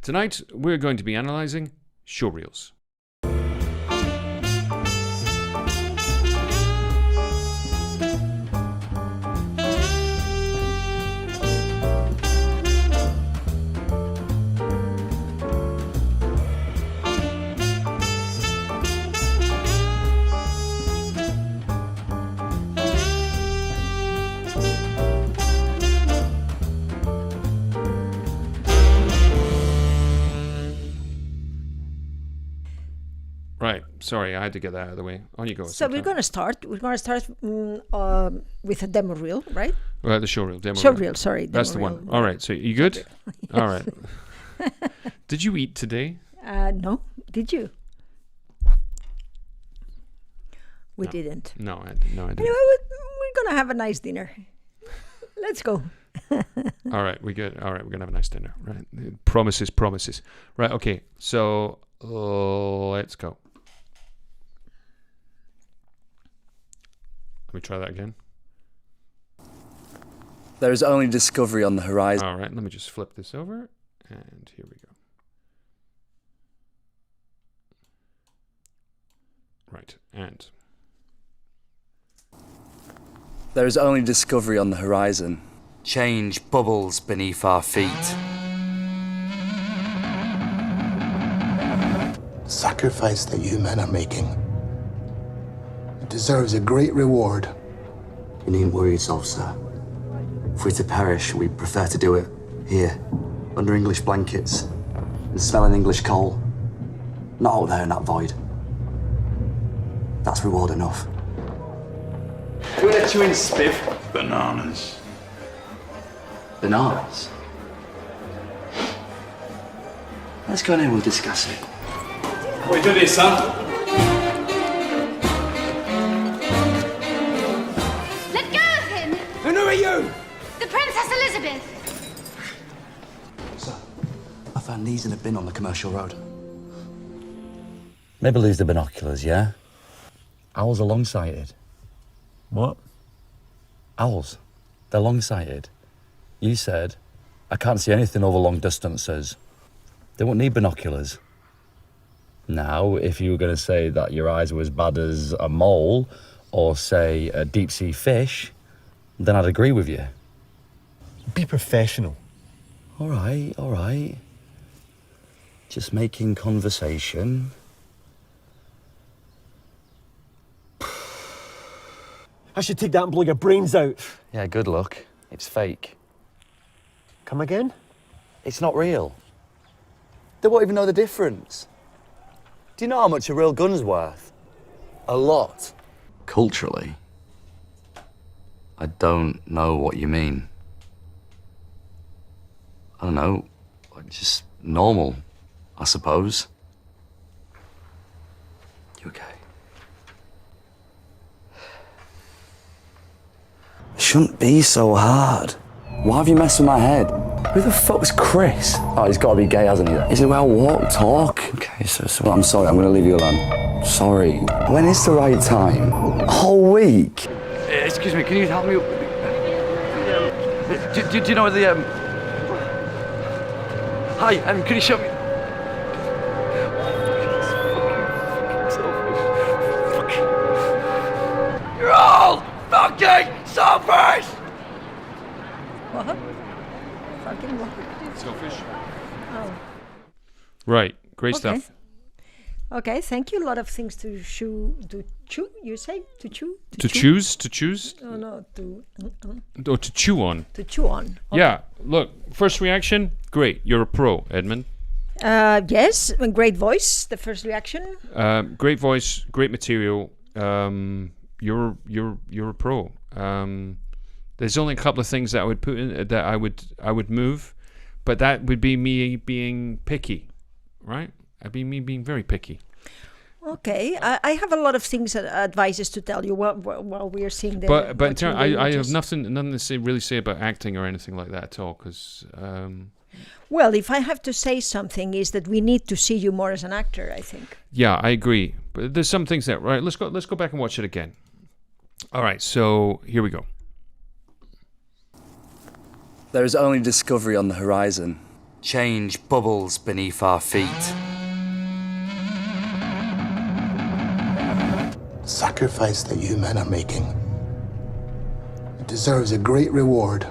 Tonight, we're going to be analysing showreels. Right. Sorry, I had to get that out of the way. On you go. So we're going to start. We're going to start with a demo reel, right? The showreel. Demo showreel, sorry. That's the one. All right. So you good? Yes. All right. Did you eat today? No. Did you? We didn't. No, I didn't. Anyway, we're going to have a nice dinner. Let's go. All right. We good. All right. We're going to have a nice dinner. Right. Promises. Right. Okay. So let's go. Let me try that again. There is only discovery on the horizon. All right, let me just flip this over, and here we go. Right, and... There is only discovery on the horizon. Change bubbles beneath our feet. The sacrifice that you men are making, it deserves a great reward. You needn't worry yourself, sir. If we're to perish, we'd prefer to do it here, under English blankets, and smelling English coal. Not out there in that void. That's reward enough. Do you want to chew in spiv? Bananas. Bananas? Let's go in and we'll discuss it. What do you do this, son? Let go of him! And who are you? The Princess Elizabeth! Sir, I found these in a bin on the commercial road. Maybe lose the binoculars, yeah? Owls are long-sighted. What? Owls. They're long-sighted. You said, I can't see anything over long distances. They won't need binoculars. Now, if you were going to say that your eyes were as bad as a mole, or say a deep-sea fish, then I'd agree with you. Be professional. All right. Just making conversation. I should take that and blow your brains out. Yeah, good luck. It's fake. Come again? It's not real. They won't even know the difference. Do you know how much a real gun's worth? A lot. Culturally, I don't know what you mean. I don't know, like just normal, I suppose. You okay? It shouldn't be so hard. Why have you messed with my head? Who the fuck's Chris? Oh, he's got to be gay, hasn't he? Is it well walk, talk? Okay, so well, I'm sorry, I'm going to leave you alone. Sorry. When is the right time? A whole week? Excuse me, can you help me? Do you know the, Hi, can you show me? You're all fucking selfish! What? Fucking what? Selfish. Oh. Right, great stuff. Okay, thank you. A lot of things to chew. You say to chew? To choose? No, to. Or to chew on. To chew on. Okay. Yeah, look, first reaction, great. You're a pro, Edmund. Yes, and great voice. The first reaction. Great voice, great material. You're a pro. There's only a couple of things that I would put in that I would move, but that would be me being picky, right? That'd be me being very picky. Okay, I have a lot of things, advices to tell you while we are seeing the. But in turn, I have nothing to really say about acting or anything like that at all, because. Well, if I have to say something, is that we need to see you more as an actor, I think. Yeah, I agree. But there's some things that let's go back and watch it again. All right, so here we go. There is only discovery on the horizon. change bubbles beneath our feet. The sacrifice that you men are making, it deserves a great reward.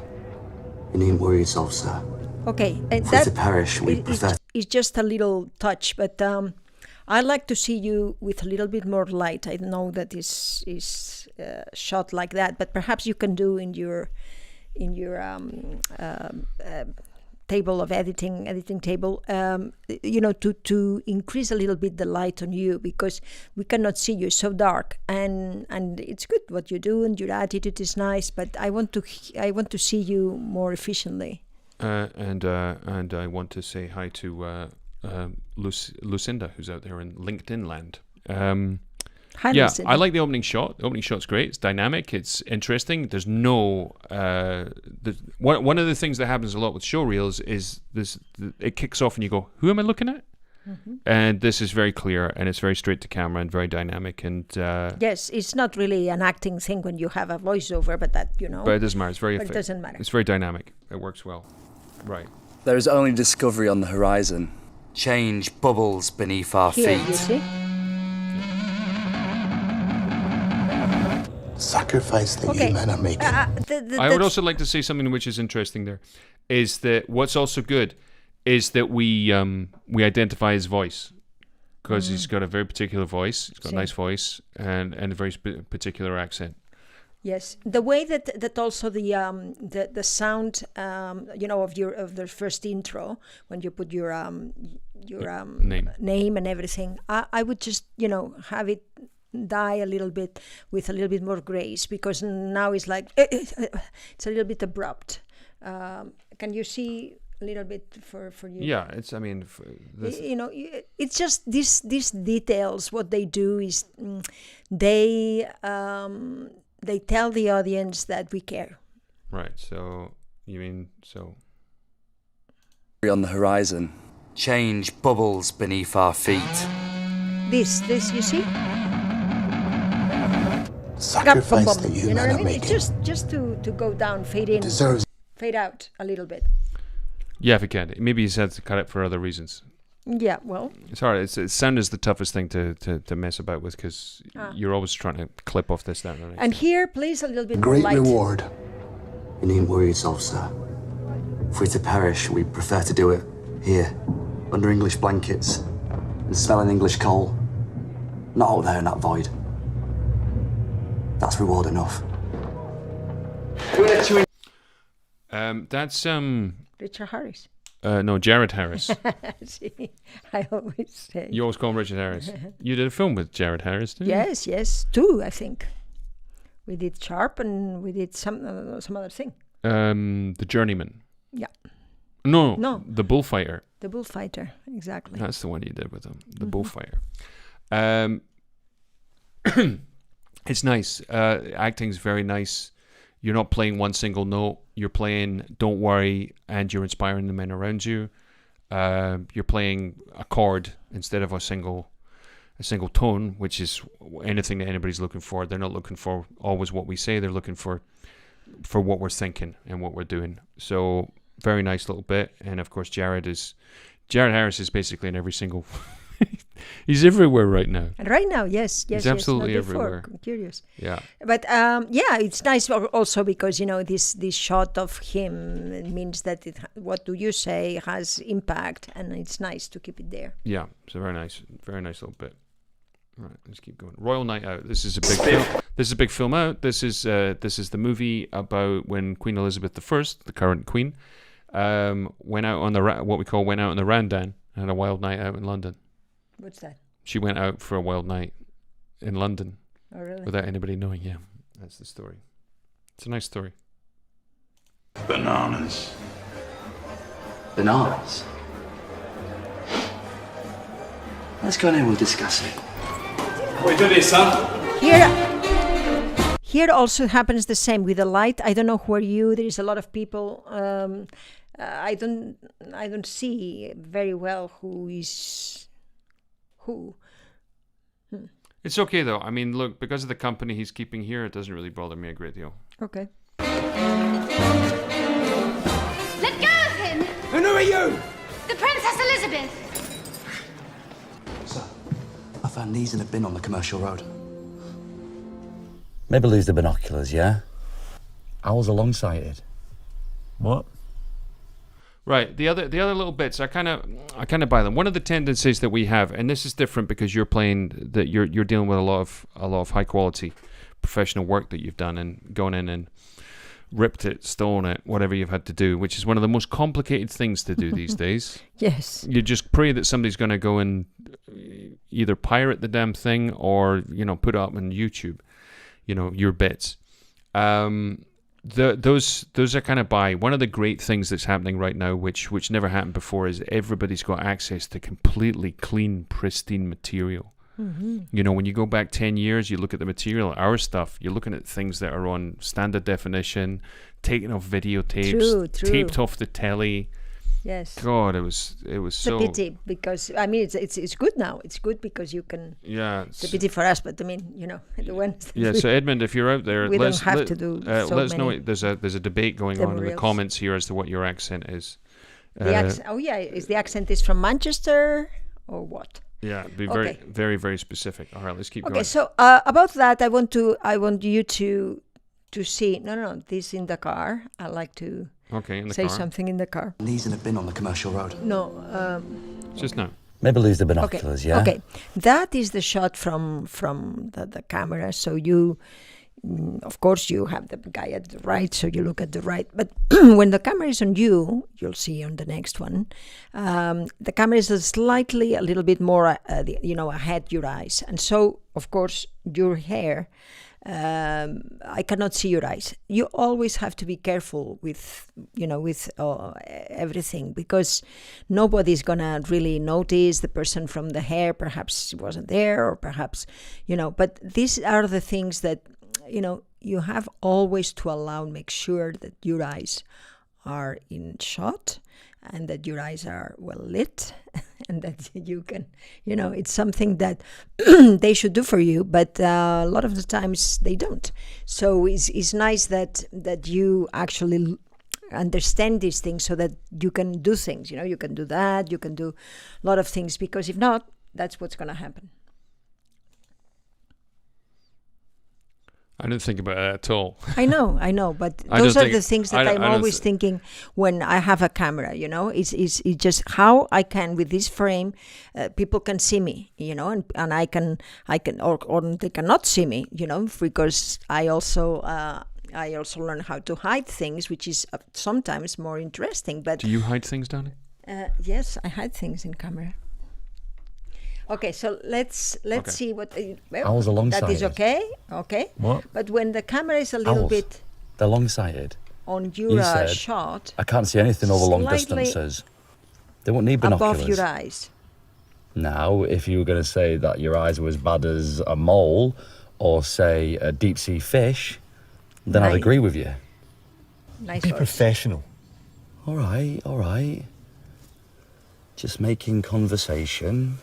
You needn't worry yourself, sir. Okay, and For it to that perish, we prefer... is just a little touch, but I like to see you with a little bit more light. I know that is shot like that, but perhaps you can do in your table of editing table, to increase a little bit the light on you, because we cannot see you, so dark, and it's good what you do and your attitude is nice, but I want to see you more efficiently. And I want to say hi to Lucinda, who's out there in LinkedIn land. Hi, yeah, Lucinda. I like the opening shot. The opening shot's great. It's dynamic. It's interesting. There's no... one of the things that happens a lot with showreels is this. It kicks off and you go, who am I looking at? Mm-hmm. And this is very clear, and it's very straight to camera and very dynamic. And yes, it's not really an acting thing when you have a voiceover, but that, But it doesn't matter. It's very... But it doesn't matter. It's very dynamic. It works well. Right. There is only discovery on the horizon. Change bubbles beneath our Here, feet. you see? Sacrifice that you men are making. I would also like to say something which is interesting there, is that what's also good is that we identify his voice, because he's got a very particular voice. He's got a nice voice and a very particular accent. Yes, the way that also the sound of the first intro, when you put your name and everything, I would just have it die a little bit with a little bit more grace, because now it's like it's a little bit abrupt. Can you see a little bit for you? Yeah, it's it's just these details. What they do is they tell the audience that we care. Right. So you mean so? On the horizon, change bubbles beneath our feet. This you see? Sacrifice that you men are making. It's just to go down, fade in, deserves fade out a little bit. Yeah, if you can. Maybe he's had to cut it for other reasons. Yeah, well, it's hard. Sound is the toughest thing to mess about with, because you're always trying to clip off this, that, and that. And here, please, a little bit great more light. Reward. You needn't worry yourself, sir. For it to perish, we prefer to do it here, under English blankets, and smelling English coal. Not out there in that void. That's reward enough. That's Richard Harris. No, Jared Harris. See, I always say. You always call him Richard Harris. You did a film with Jared Harris, didn't you? Yes, 2, I think. We did Sharp and we did some other thing. The Journeyman. Yeah. No, the Bullfighter. The Bullfighter, exactly. That's the one you did with him, the Bullfighter. It's nice. Acting's very nice. You're not playing one single note. You're playing "Don't Worry," and you're inspiring the men around you. You're playing a chord instead of a single tone, which is anything that anybody's looking for. They're not looking for always what we say. They're looking for what we're thinking and what we're doing. So very nice little bit. And of course, Jared Harris is basically in every single. He's everywhere right now. Right now, yes. He's absolutely not before. everywhere. I'm curious. Yeah. But it's nice also because this shot of him, it means that what do you say has impact, and it's nice to keep it there. Yeah, it's a very nice little bit. All right, let's keep going. Royal Night Out. This is a big film. This is a big film out. This is the movie about when Queen Elizabeth I, the current queen, went out on the Randan, and had a wild night out in London. What's that? She went out for a wild night in London. Oh, really? Without anybody knowing. Yeah, that's the story. It's a nice story. Bananas. Bananas? Let's go in and we'll discuss it. We do this, son. Here also happens the same with the light. I don't know who are you. There is a lot of people. I don't see very well who is who. It's okay though. I mean, look, because of the company he's keeping here, it doesn't really bother me a great deal. Okay. Let go of him! And who are you? Princess Elizabeth! Sir, I found these in a bin on the commercial road. Maybe lose the binoculars, yeah? Owls are long-sighted. What? Right. The other little bits, I kind of buy them. One of the tendencies that we have, and this is different because you're dealing with a lot of high quality professional work that you've done and gone in and ripped it, stolen it, whatever you've had to do, which is one of the most complicated things to do these days. Yes. You just pray that somebody's going to go and either pirate the damn thing or, put it up on YouTube, your bits. Those are kind of by one of the great things that's happening right now, which never happened before, is everybody's got access to completely clean, pristine material. Mm-hmm. When you go back 10 years, you look at the material, our stuff, you're looking at things that are on standard definition, taken off videotapes, True. taped off the telly. Yes. God, it was it's so... a pity because, it's good now. It's good because you can... Yeah. It's a pity for us, but the ones... Yeah, so Edmund, if you're out there... We don't have to do so let us know. many There's a debate going on in the comments here as to what your accent is. Is the accent is from Manchester or what? Yeah, be very, very, very specific. All right, let's keep going. Okay, so about that, I want you to see... No, this in the car. I like to... Okay, in the say car. something in the car. These in a bin on the commercial road. No. Just now. Maybe lose the binoculars, yeah? Okay, that is the shot from the camera. So you, of course, you have the guy at the right, so you look at the right. But when the camera is on you, you'll see on the next one, the camera is a little bit more, ahead your eyes. And so, of course, your hair... I cannot see your eyes. You always have to be careful with everything, because nobody's gonna really notice the person from the hair. Perhaps wasn't there, or perhaps, But these are the things that, you have always to make sure that your eyes are in shot, and that your eyes are well lit, and that you can, it's something that they should do for you, but a lot of the times they don't. So it's nice that you actually understand these things so that you can do things. You can do that, you can do a lot of things, because if not, that's what's going to happen. I didn't think about that at all. I know, but those are the things that I'm always thinking when I have a camera, It's just how I can, with this frame, people can see me, and I can, or they cannot see me, because I also learn how to hide things, which is sometimes more interesting. But do you hide things, Danny? Yes, I hide things in camera. Okay, so let's see what... Owls are long-sighted. That is okay. What? But when the camera is a little bit... They're long-sighted. On your shot... I can't see anything over long distances. They won't need binoculars. Above your eyes. Now, if you were going to say that your eyes were as bad as a mole, or say a deep-sea fish, then I'd agree with you. Nice Be words. professional. All right. Just making conversation.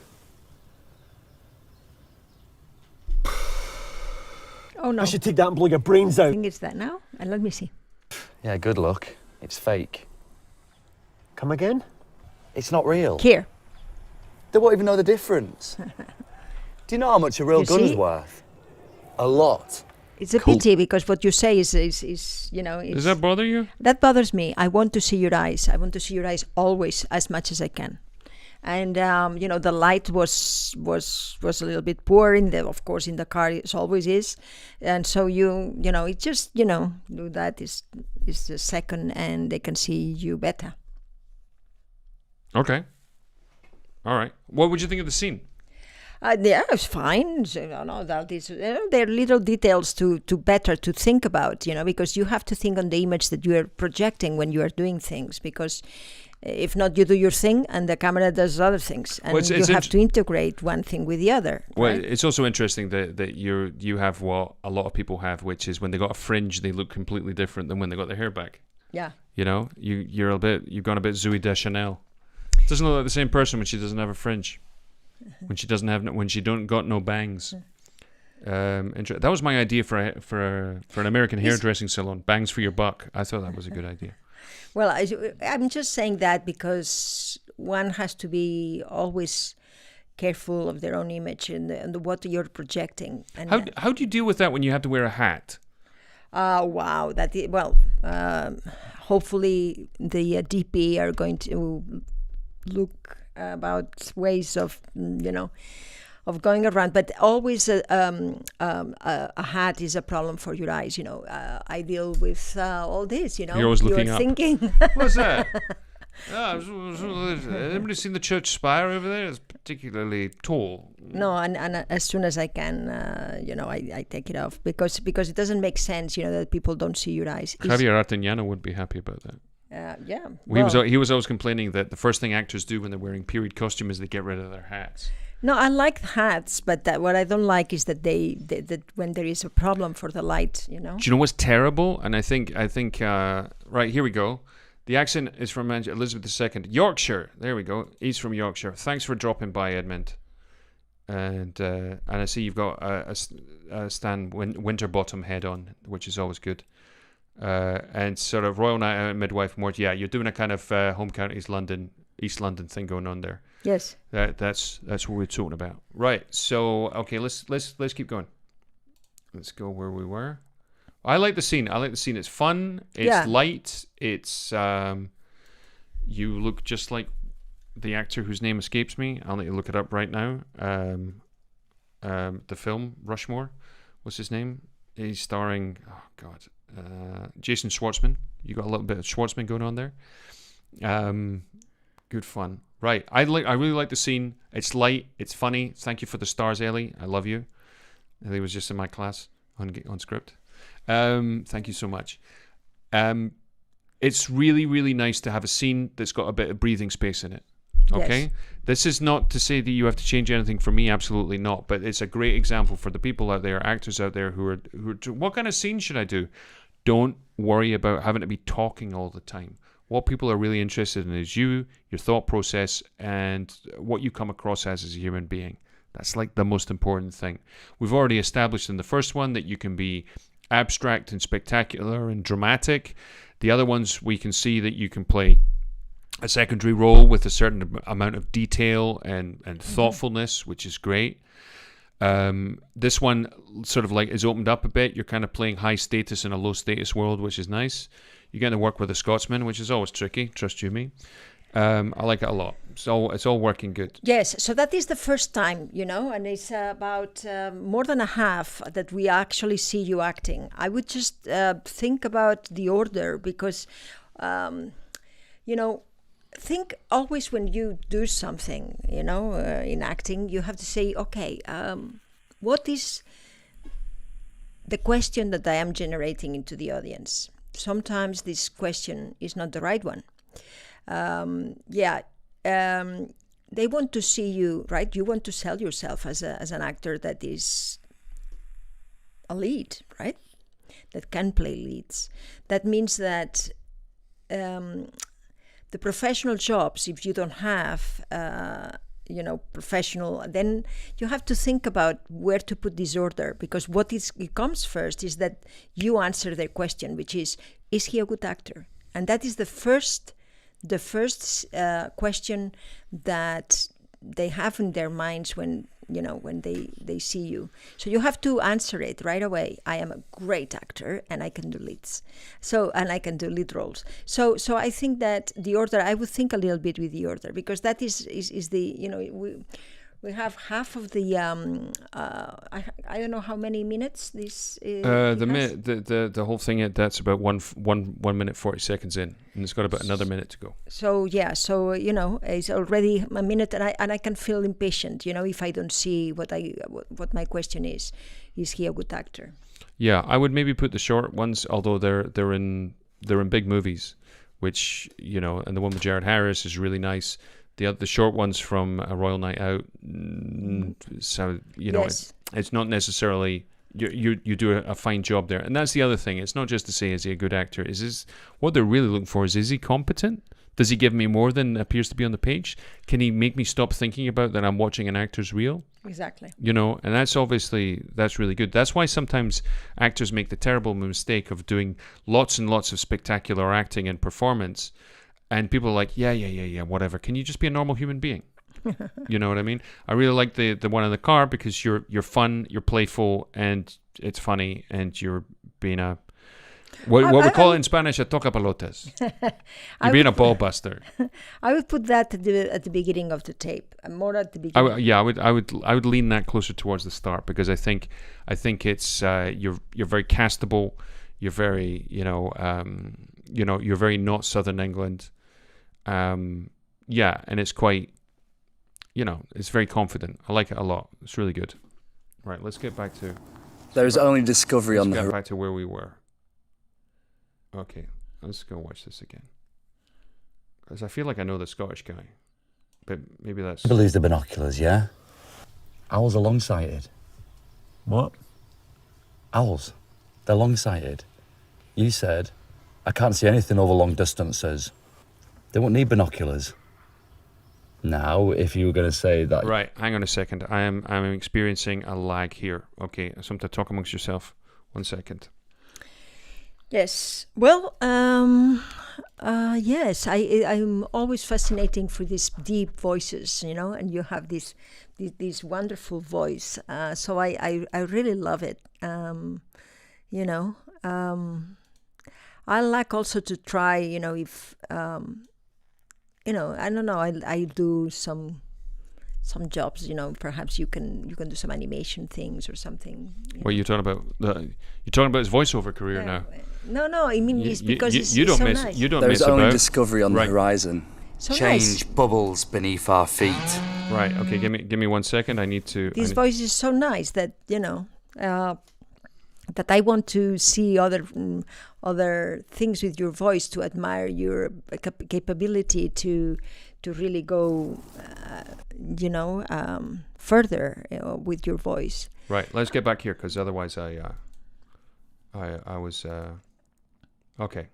Oh, no. I should take that and blow your brains I out. think it's that now. And let me see. Yeah, good luck. It's fake. Come again? It's not real. Here. They won't even know the difference. Do you know how much a real You gun's see? worth? A lot. It's a pity, because what you say is Does that bother you? That bothers me. I want to see your eyes. I want to see your eyes always, as much as I can. And the light was a little bit poor of course in the car, it always is, and so it just do that is the second, and they can see you better. Okay. All right. What would you think of the scene? Yeah, it's fine. So, that is, there are little details to better to think about, because you have to think on the image that you are projecting when you are doing things, because if not, you do your thing and the camera does other things, and you have to integrate one thing with the other. Well, right? It's also interesting that you have what a lot of people have, which is when they got a fringe, they look completely different than when they got their hair back. Yeah. You've gone a bit Zooey Deschanel. Doesn't look like the same person when she doesn't have a fringe, when she don't got no bangs. That was my idea for an American hairdressing salon. Bangs for your buck. I thought that was a good idea. Well, I'm just saying that because one has to be always careful of their own image and what you're projecting. And How do you deal with that when you have to wear a hat? wow, hopefully the DP are going to look about ways of of going around, but always a hat is a problem for your eyes. I deal with all this. You're always looking up. Thinking. What's that? Anybody seen the church spire over there? It's particularly tall. No, and as soon as I can, I take it off because it doesn't make sense, that people don't see your eyes. Javier Arteñano would be happy about that. Yeah. He was always complaining that the first thing actors do when they're wearing period costume is they get rid of their hats. No, I like hats, but what I don't like is that that when there is a problem for the light, Do you know what's terrible? And I think right, here we go. The accent is from Elizabeth II. Yorkshire. There we go. He's from Yorkshire. Thanks for dropping by, Edmund. And I see you've got a Stan Winterbottom head on, which is always good. And sort of Royal Night Out Midwife Mort. Yeah, you're doing a kind of home counties London, East London thing going on there. Yes. That's what we're talking about. Right. So okay, let's keep going. Let's go where we were. I like the scene. It's fun. It's light. It's you look just like the actor whose name escapes me. I'll let you look it up right now. The film Rushmore. What's his name? He's starring. Oh God, Jason Schwartzman. You got a little bit of Schwartzman going on there. Good fun. Right. I really like the scene. It's light. It's funny. Thank you for the stars, Ellie. I love you. Ellie was just in my class on script. Thank you so much. It's really, really nice to have a scene that's got a bit of breathing space in it. Okay? Yes. This is not to say that you have to change anything for me, absolutely not. But it's a great example for the people out there, actors out there who are what kind of scene should I do? Don't worry about having to be talking all the time. What people are really interested in is you, your thought process, and what you come across as a human being. That's like the most important thing. We've already established in the first one that you can be abstract and spectacular and dramatic. The other ones, we can see that you can play a secondary role with a certain amount of detail and thoughtfulness, which is great. This one sort of like is opened up a bit. You're kind of playing high status in a low status world, which is nice. You're getting to work with a Scotsman, which is always tricky, trust you me. I like it a lot. So it's all working good. Yes, so that is the first time, and it's about more than a half that we actually see you acting. I would just think about the order because, think always when you do something, in acting, you have to say, okay, what is the question that I am generating into the audience? Sometimes this question is not the right one. They want to see you, right? You want to sell yourself as an actor that is a lead, right? That can play leads. That means that the professional jobs, if you don't have, professional, then you have to think about where to put this order, because it comes first is that you answer their question, which is he a good actor? And that is the first question that they have in their minds when they see you. So you have to answer it right away. I am a great actor and I can do leads. And I can do lead roles. So I think that the order, I would think a little bit with the order, because that is the, we have half of the I don't know how many minutes this is. The whole thing, that's about 1 minute 40 seconds in, and it's got about another minute to go. So it's already a minute, and I can feel impatient, if I don't see what my question is he a good actor? Yeah, I would maybe put the short ones, although they're in big movies, which and the one with Jared Harris is really nice. The short ones from A Royal Night Out, so yes. It's not necessarily you do a fine job there, and that's the other thing. It's not just to say is he a good actor. What they're really looking for is he competent? Does he give me more than appears to be on the page? Can he make me stop thinking about that I'm watching an actor's reel? Exactly. You know, and that's really good. That's why sometimes actors make the terrible mistake of doing lots and lots of spectacular acting and performance, and people are like, yeah, whatever. Can you just be a normal human being? You know what I mean? I really like the one in the car because you're fun, you're playful, and it's funny, and you're being a what we call in Spanish a tocapelotas. You're being a ball buster. I would put that at the beginning of the tape, more at the beginning. I would lean that closer towards the start because I think it's you're very castable. You're very you're very not Southern England. And it's quite it's very confident. I like it a lot. It's really good. Right, let's get back to. There's only discovery on the horizon. Get back to where we were. Okay, let's go watch this again. Because I feel like I know the Scottish guy. But maybe that's... He believes the binoculars, yeah? Owls are long-sighted. What? Owls. They're long-sighted. You said, I can't see anything over long distances. They won't need binoculars. Now, if you were going to say that... Right, hang on a second. I'm experiencing a lag here. Okay, Assumpta, talk amongst yourself. 1 second. Yes. Well, yes. I'm always fascinating for these deep voices, and you have this wonderful voice. So I really love it. I like also to try, if I don't know. I do some jobs, perhaps you can do some animation things or something. Well, you're talking about his voiceover career now. No. I mean, it's because you it's don't so miss. nice. You don't There's miss only about. discovery on the horizon. So Change nice. bubbles beneath our feet. Right. Okay. Give me 1 second. I need to. This voice is so nice that that I want to see other things with your voice, to admire your capability to really go, further with your voice. Right. Let's get back here because otherwise I was okay.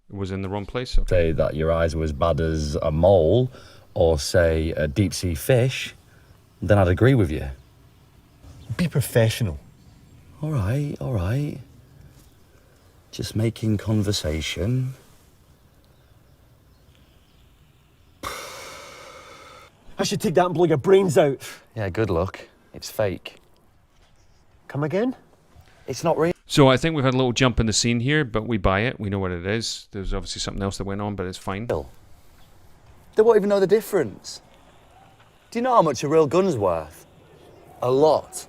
It was in the wrong place. Okay. Say that your eyes were as bad as a mole, or say a deep sea fish, then I'd agree with you. Be professional. All right. Just making conversation. I should take that and blow your brains out. Yeah, good luck. It's fake. Come again? It's not real. So I think we've had a little jump in the scene here, but we buy it. We know what it is. There's obviously something else that went on, but it's fine. They won't even know the difference. Do you know how much a real gun's worth? A lot.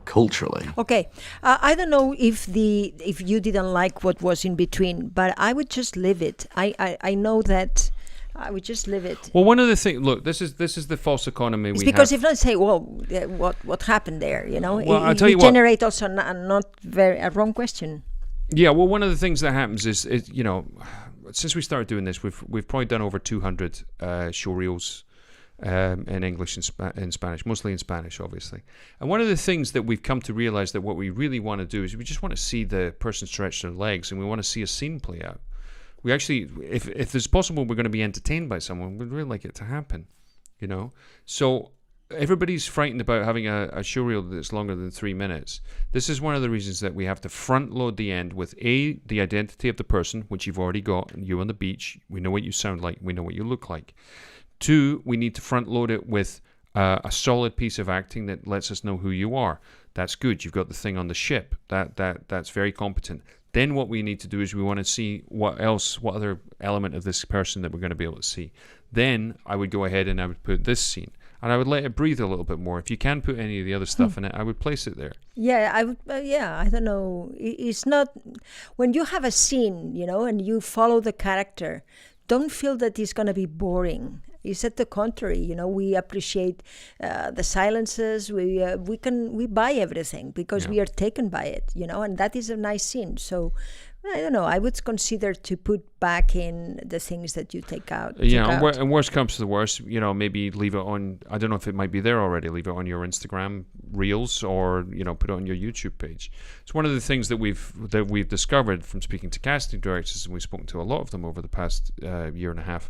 Culturally. Okay, I don't know if you didn't like what was in between, but I would just leave it. I know that I would just leave it. Well, one of the things, look, this is the false economy it's we because have. if not say, well, what happened there, Well, I'll tell you what. Generate also a wrong question. Yeah, well, one of the things that happens is since we started doing this, we've probably done over 200 showreels in English and in Spanish, mostly in Spanish, obviously. And one of the things that we've come to realize that what we really want to do is we just want to see the person stretch their legs, and we want to see a scene play out. We actually, if it's possible, we're going to be entertained by someone. We'd really like it to happen, So everybody's frightened about having a showreel that's longer than 3 minutes. This is one of the reasons that we have to front load the end with the identity of the person, which you've already got. You on the beach, we know what you sound like, we know what you look like. 2, we need to front load it with a solid piece of acting that lets us know who you are. That's good. You've got the thing on the ship. That's very competent. Then what we need to do is we want to see what other element of this person that we're going to be able to see. Then I would go ahead and I would put this scene. And I would let it breathe a little bit more. If you can put any of the other stuff in it, I would place it there. Yeah, I would. I don't know. It's not when you have a scene, and you follow the character. Don't feel that it's going to be boring. It's at the contrary. We appreciate the silences. We buy everything because we are taken by it. And that is a nice scene. So I don't know. I would consider to put back in the things that you take out. Yeah, and worst comes to the worst, maybe leave it on. I don't know if it might be there already. Leave it on your Instagram Reels, or put it on your YouTube page. It's one of the things that we've discovered from speaking to casting directors, and we've spoken to a lot of them over the past year and a half,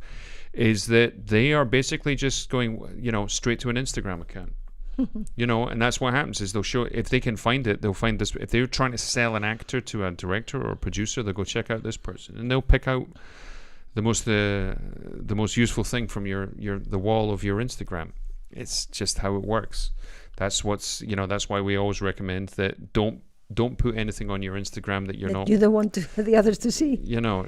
is that they are basically just going, straight to an Instagram account. And that's what happens is they'll show, if they can find it, they'll find this. If they're trying to sell an actor to a director or a producer, they'll go check out this person, and they'll pick out the most useful thing from the wall of your Instagram. It's just how it works. That's why we always recommend that don't put anything on your Instagram that you don't want the others to see.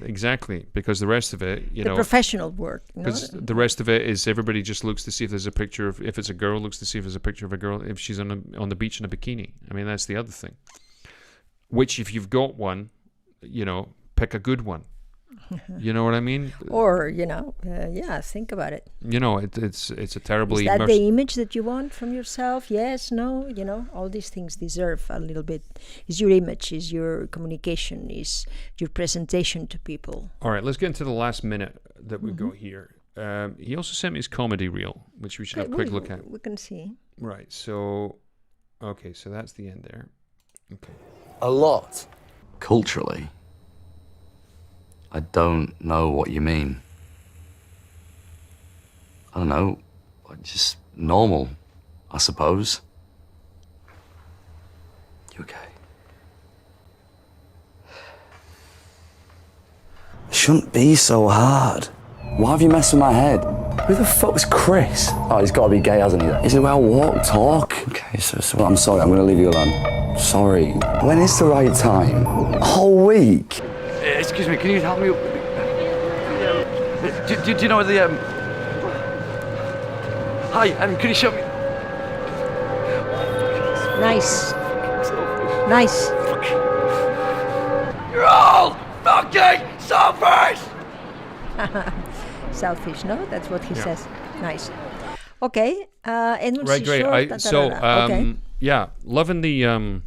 Exactly, because the rest of it, the professional work. Because the rest of it is everybody just looks to see if there's a picture of, if it's a girl, looks to see if there's a picture of a girl if she's on the beach in a bikini. I mean, that's the other thing. Which, if you've got one, pick a good one. You know what I mean? Or think about it. It's a terribly. Is that the image that you want from yourself? Yes, no. All these things deserve a little bit. Is your image? Is your communication? Is your presentation to people? All right, let's get into the last minute that we've got here. He also sent me his comedy reel, which we should have a quick look at. We can see. Right. So, okay. So that's the end there. Okay. A lot. Culturally, I don't know what you mean. I don't know, just normal, I suppose. You okay? It shouldn't be so hard. Why have you messed with my head? Who the fuck's Chris? Oh, he's got to be gay, hasn't he? Is it well walk, talk? Okay, so I'm sorry, I'm going to leave you alone. Sorry. When is the right time? A whole week? Excuse me, can you help me? Do you know the Hi, can you show me? Nice. You're all fucking selfish! Selfish, no? That's what he says. Nice. Okay. Right, great. Loving the.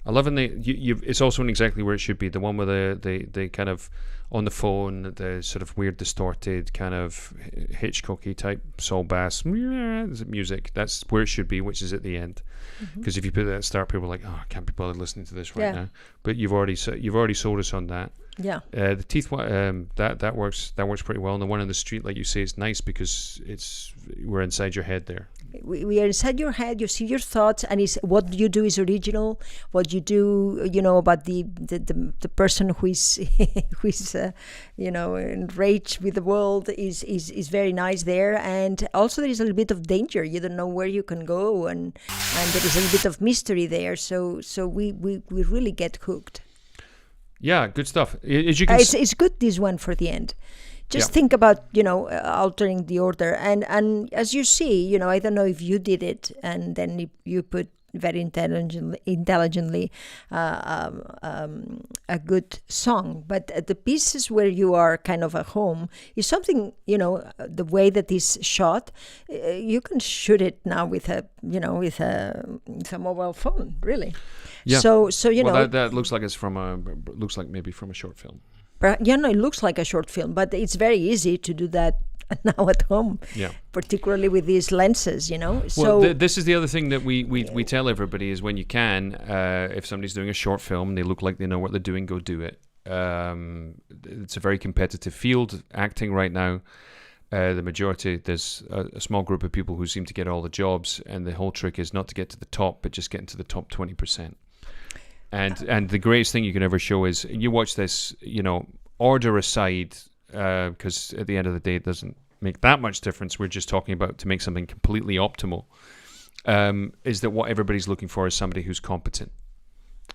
I love it's also in exactly where it should be. The one with the kind of on the phone, the sort of weird distorted kind of Hitchcocky type soul bass music. That's where it should be, which is at the end. Because if you put that at the start, people are like, "Oh, I can't be bothered listening to this right now." But you've already sold us on that. Yeah. The teeth one, that works pretty well. And the one on the street, like you say, is nice because we're inside your head there. We are inside your head. You see your thoughts, and what you do is original. What you do, about the person who is enraged with the world is very nice there. And also there is a little bit of danger. You don't know where you can go, and there is a little bit of mystery there. So we really get hooked. Yeah, good stuff. As you can it's good, this one, for the end. Just think about, altering the order. And as you see, I don't know if you did it and then you put very intelligently a good song. But the pieces where you are kind of at home is something, the way that is shot, you can shoot it now with a mobile phone, really. Yeah. So that looks like maybe from a short film. It looks like a short film, but it's very easy to do that now at home. Yeah. Particularly with these lenses, Well, this is the other thing that we tell everybody is when you can, if somebody's doing a short film and they look like they know what they're doing, go do it. It's a very competitive field, acting right now. The majority, there's a small group of people who seem to get all the jobs, and the whole trick is not to get to the top, but just get into the top 20%. And the greatest thing you can ever show is, you watch this, order aside, because at the end of the day, it doesn't make that much difference. We're just talking about to make something completely optimal, is that what everybody's looking for is somebody who's competent.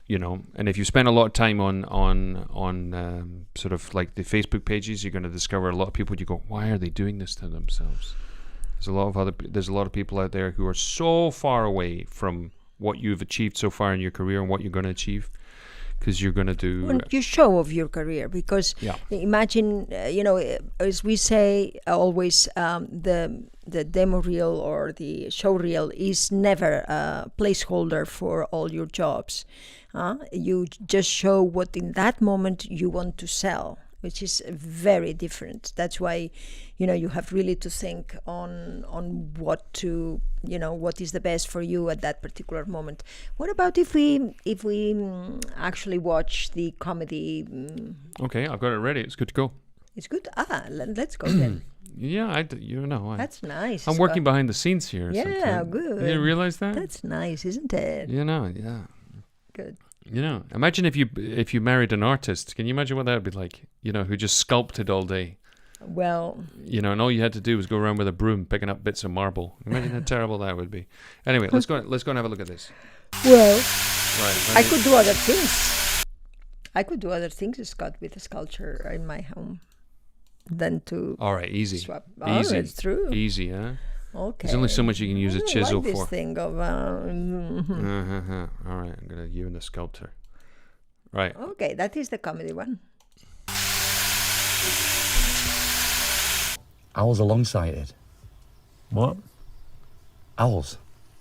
And if you spend a lot of time on sort of like the Facebook pages, you're going to discover a lot of people. You go, why are they doing this to themselves? There's a lot of people out there who are so far away from what you've achieved so far in your career and what you're going to achieve, because you're going to do. Well, you show of your career, because Yeah. imagine, as we say always, the demo reel or the show reel is never a placeholder for all your jobs. You just show what in that moment you want to sell, which is very different. That's why, you have really to think on what to, what is the best for you at that particular moment. What about if we actually watch the comedy? Okay, I've got it ready. It's good to go. It's good. Let's go then. Yeah, That's nice. I'm working behind the scenes here. Yeah, sometimes. good. You realize that? That's nice, isn't it? Yeah. Good. Imagine if you married an artist. Can you imagine what that would be like? Who just sculpted all day. Well, And all you had to do was go around with a broom picking up bits of marble. Imagine how terrible that would be. Anyway, let's go and have a look at this. well, Right. I could do other things. I could do other things, Scott, with a sculpture in my home than to All right, easy. swap. Easy. Oh, it's true. Easy, huh? Okay. There's only so much you can use I a don't chisel like this for. thing of. All right, I'm gonna you and the sculptor. Right. Okay, that is the comedy one. Owls are long-sighted. What? Owls.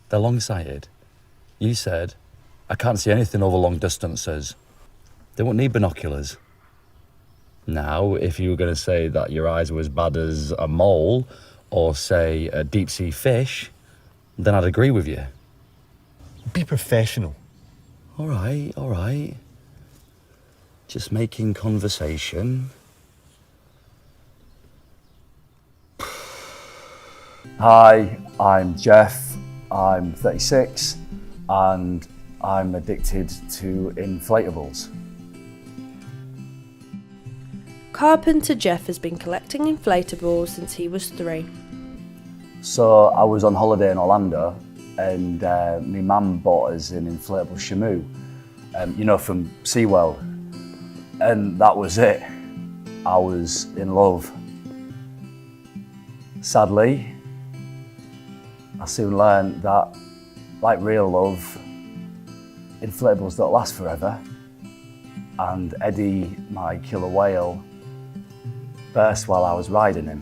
They're long-sighted. You said, I can't see anything over long distances. They won't need binoculars. Now, if you were going to say that your eyes were as bad as a mole, or say a deep-sea fish, then I'd agree with you. Be professional. All right. Just making conversation. Hi, I'm Jeff. I'm 36 and I'm addicted to inflatables. Carpenter Jeff has been collecting inflatables since he was 3. So I was on holiday in Orlando and my mum bought us an inflatable shamu, from SeaWorld. And that was it. I was in love. Sadly, I soon learned that, like real love, inflatables don't last forever. And Eddie, my killer whale, burst while I was riding him.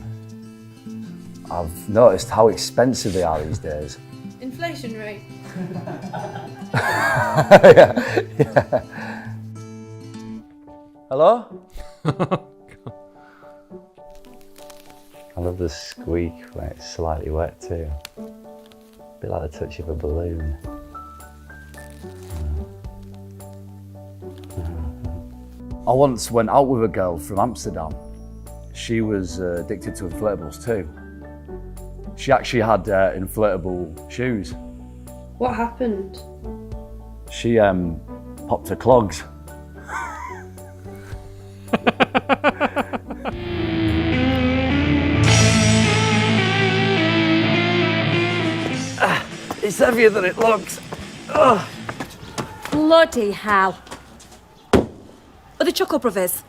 I've noticed how expensive they are these days. Inflation rate. yeah. Hello? I love the squeak when it's slightly wet too. A bit like the touch of a balloon. I once went out with a girl from Amsterdam. She was addicted to inflatables too. She actually had inflatable shoes. What happened? She popped her clogs. It's heavier than it looks. Ugh. Bloody hell. Are the Choco Brothers?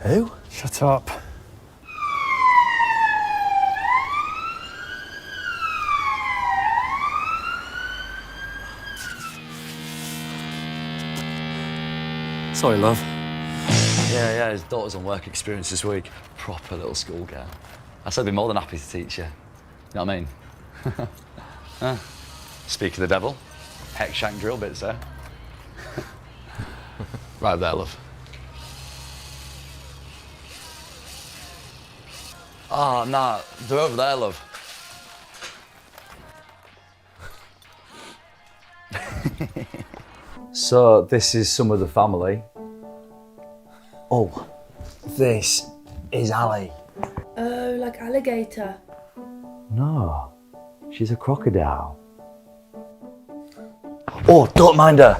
Who? Shut up. Sorry, love. Yeah, his daughter's on work experience this week. Proper little schoolgirl. I said I'd be more than happy to teach you. You know what I mean? Speak of the devil, hex shank drill bits there. Right there, love. Oh, nah, they're over there, love. So, this is some of the family. Oh, this is Ali. Oh, like alligator. No, she's a crocodile. Oh, don't mind her.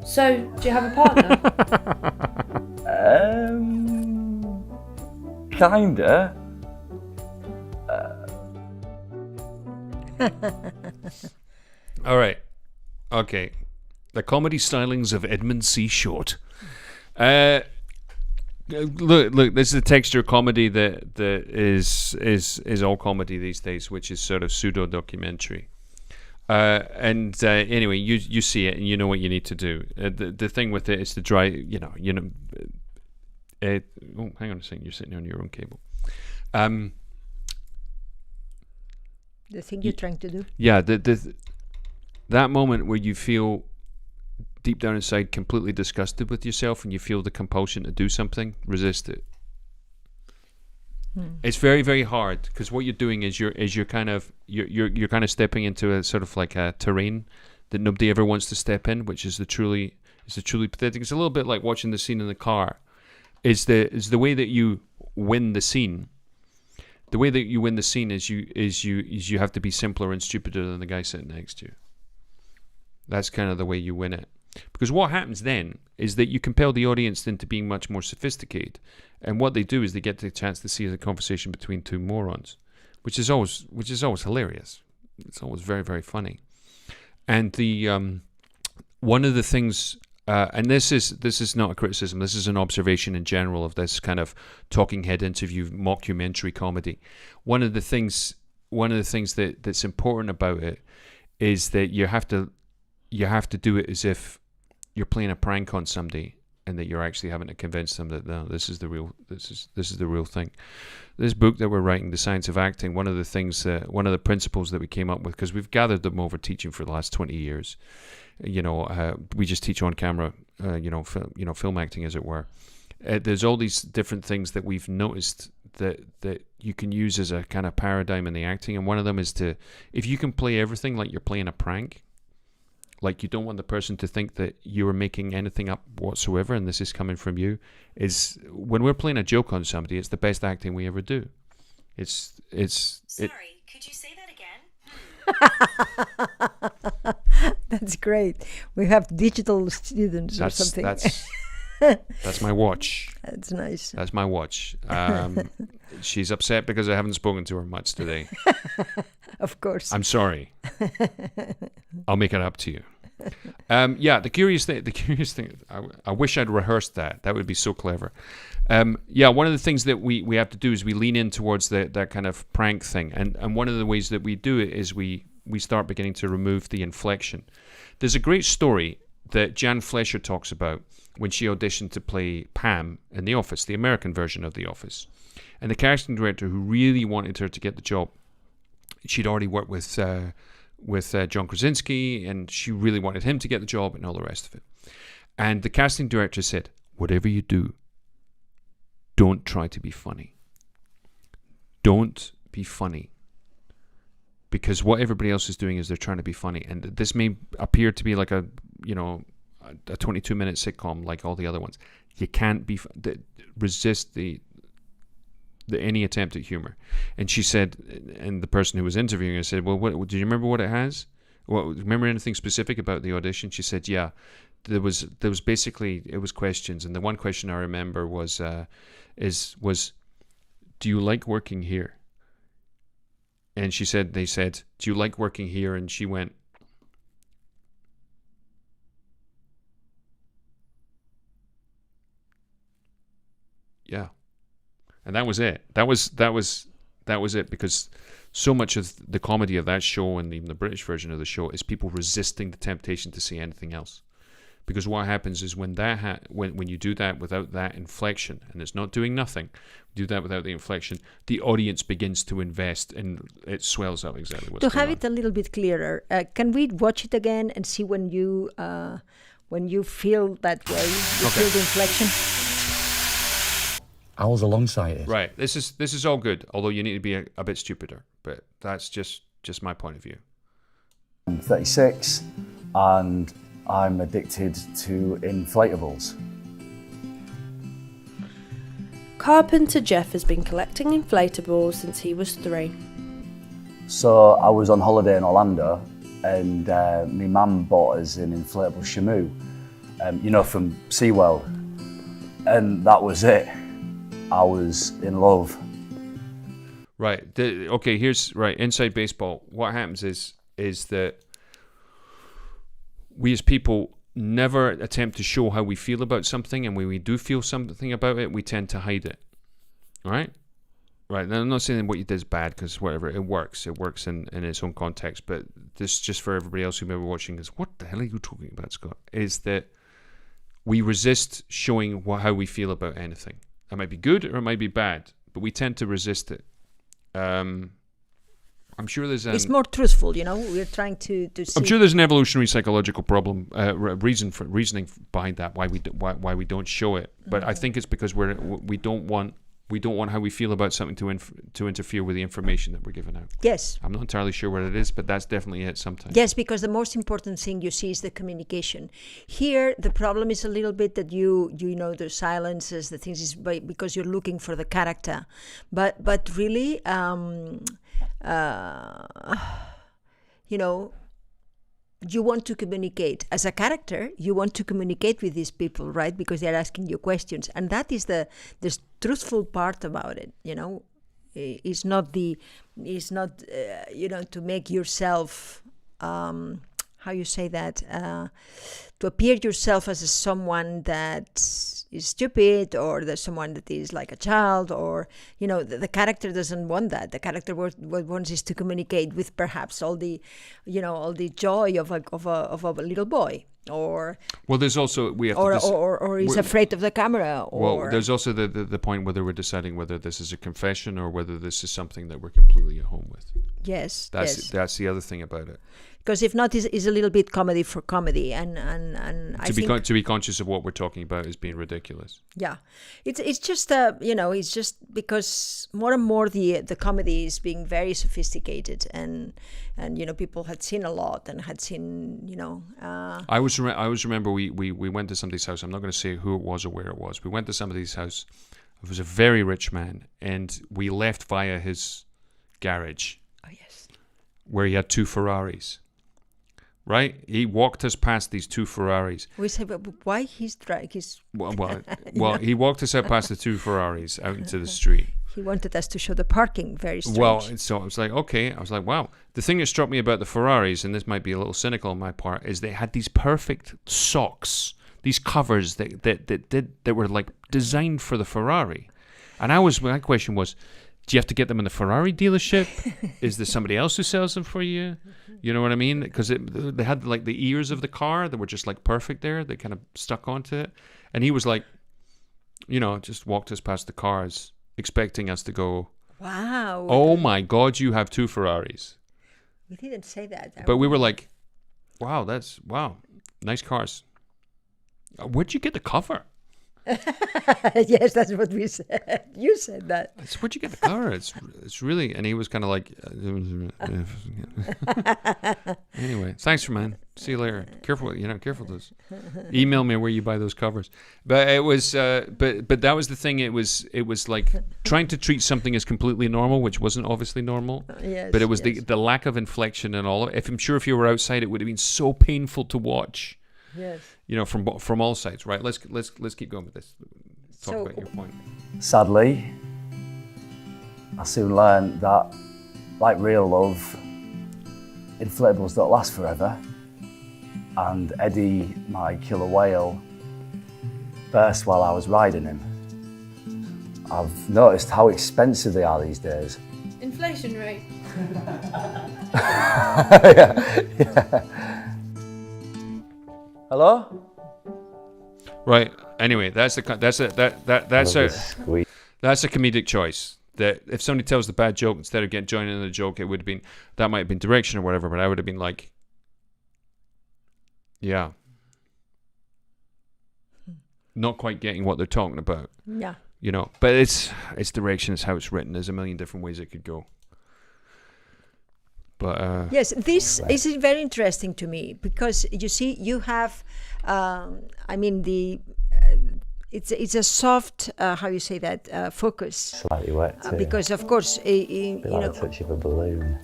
So, do you have a partner? Kinda. All right. Okay. The comedy stylings of Edmund C. Short. Look. This is a texture comedy that is all comedy these days, which is sort of pseudo documentary. Anyway, you see it and you know what you need to do. The thing with it is to try. Oh, hang on a second. You're sitting on your own cable. The thing you're trying to do. Yeah. That moment where you feel deep down inside completely disgusted with yourself and you feel the compulsion to do something, resist it. It's very, very hard because what you're doing is you're kind of stepping into a sort of like a terrain that nobody ever wants to step in, which is the truly pathetic. It's a little bit like watching the scene in the car. Is the way that you win the scene. The way that you win the scene is you have to be simpler and stupider than the guy sitting next to you. That's kind of the way you win it. Because what happens then is that you compel the audience into being much more sophisticated. And what they do is they get the chance to see the conversation between two morons, which is always hilarious. It's always very, very funny. And the one of the things, and this is not a criticism, this is an observation in general of this kind of talking head interview mockumentary comedy. One of the things that's important about it is that you have to do it as if you're playing a prank on somebody, and that you're actually having to convince them that no, this is the real thing. This book that we're writing, The Science of Acting, one of the principles that we came up with, because we've gathered them over teaching for the last 20 years. We just teach on camera, film acting, as it were. There's all these different things that we've noticed that you can use as a kind of paradigm in the acting, and one of them is if you can play everything like you're playing a prank. Like you don't want the person to think that you are making anything up whatsoever and this is coming from you. Is when we're playing a joke on somebody, it's the best acting we ever do. Sorry, could you say that again? That's great. We have digital students or something. That's my watch. That's nice. That's my watch. She's upset because I haven't spoken to her much today. Of course. I'm sorry. I'll make it up to you. The curious thing. I wish I'd rehearsed that. That would be so clever. One of the things that we have to do is we lean in towards that kind of prank thing, and one of the ways that we do it is we start beginning to remove the inflection. There's a great story that Jan Fleischer talks about when she auditioned to play Pam in The Office, the American version of The Office, and the casting director who really wanted her to get the job. She'd already worked with John Krasinski, and she really wanted him to get the job and all the rest of it. And the casting director said, whatever you do, don't try to be funny. Don't be funny. Because what everybody else is doing is they're trying to be funny. And this may appear to be like a 22-minute sitcom like all the other ones. You can't be... resist any attempt at humor. And she said, and the person who was interviewing her said, well, do you remember what it has? Well, remember anything specific about the audition? She said, yeah, there was basically, it was questions. And the one question I remember was, do you like working here? And they said, do you like working here? And she went, yeah. And that was it. That was it, because so much of the comedy of that show, and even the British version of the show, is people resisting the temptation to see anything else. Because what happens is when you do that without that inflection, and it's not doing nothing, do that without the inflection, the audience begins to invest, and it swells up exactly what's going on. To have it a little bit clearer, can we watch it again and see when you feel that way, you feel the inflection? I was alongside. Right. This is all good, although you need to be a bit stupider. But that's just my point of view. I'm 36 and I'm addicted to inflatables. Carpenter Jeff has been collecting inflatables since he was 3. So I was on holiday in Orlando, and my mum bought us an inflatable shamu, from SeaWorld, and that was it. I was in love. Right. Here's inside baseball. What happens is that we as people never attempt to show how we feel about something, and when we do feel something about it, we tend to hide it. All right? Right, now I'm not saying what you did is bad, because whatever, it works in its own context, but this, just for everybody else who may be watching, is what the hell are you talking about, Scott? Is that we resist showing how we feel about anything. It might be good or it might be bad, but we tend to resist it. I'm sure there's it's more truthful, you know. We're trying to see. I'm sure there's an evolutionary psychological problem, reasoning behind that, why we don't show it. But I think it's because we don't want how we feel about something to interfere with the information that we're giving out. Yes. I'm not entirely sure what it is, but that's definitely it sometimes. Yes, because the most important thing you see is the communication. Here, the problem is a little bit that you know the silences, the things is because you're looking for the character, but really, you know, you want to communicate as a character. You want to communicate with these people, right? Because they're asking you questions, and that is the truthful part about it. You know, it's not you know, to make yourself how you say that, to appear yourself as someone that is stupid, or there's someone that is like a child, or, you know, the character doesn't want that. The character what wants is to communicate with perhaps all the, you know, all the joy of a little boy, or well, there's also or he's afraid of the camera, or well, there's also the point whether we're deciding whether this is a confession or whether this is something that we're completely at home with. Yes, that's the other thing about it. Because if not, it's a little bit comedy for comedy, and I think to be conscious of what we're talking about is being ridiculous. Yeah, it's just you know, it's just because more and more the comedy is being very sophisticated, and you know, people had seen a lot and had seen, you know. I always remember we went to somebody's house. I'm not going to say who it was or where it was. We went to somebody's house. It was a very rich man, and we left via his garage. Oh yes. Where he had 2 Ferraris. Right, he walked us past these 2 Ferraris. We said, but why he's well, he walked us out past the 2 Ferraris out into the street. He wanted us to show the parking. Very strange. Well, so I was like, okay. I was like, wow. The thing that struck me about the Ferraris, and this might be a little cynical on my part, is they had these perfect socks, these covers that were like designed for the Ferrari. And my question was, do you have to get them in the Ferrari dealership? Is there somebody else who sells them for you? You know what I mean? Because they had like the ears of the car that were just like perfect there. They kind of stuck onto it. And he was like, you know, just walked us past the cars, expecting us to go, wow. Oh my God, you have 2 Ferraris. We didn't say that. But we were like, wow, nice cars. Where'd you get the cover? Yes, that's what we said. You said that. It's where'd you get the cover? It's really, and he was kind of like, anyway, thanks for man. See you later. Careful with those. Email me where you buy those covers. But it was, but that was the thing. It was like trying to treat something as completely normal, which wasn't obviously normal. Yes, but it was the lack of inflection and all. I'm sure if you were outside, it would have been so painful to watch. Yes. You know, from all sides, right? Let's keep going with this. Talk about your point. Sadly, I soon learned that, like real love, inflatables don't last forever. And Eddie, my killer whale, burst while I was riding him. I've noticed how expensive they are these days. Inflation rate. yeah. Hello? Right. Anyway, that's a comedic choice. That if somebody tells the bad joke instead of joining in the joke, it would have been, that might have been direction or whatever. But I would have been like, yeah, not quite getting what they're talking about. Yeah. You know, but it's direction. It's how it's written. There's a million different ways it could go. But yes, this is very interesting to me because you see, you have, I mean, it's a soft, how you say that, focus. Slightly wet too. Because of course, you like know, a touch of a balloon.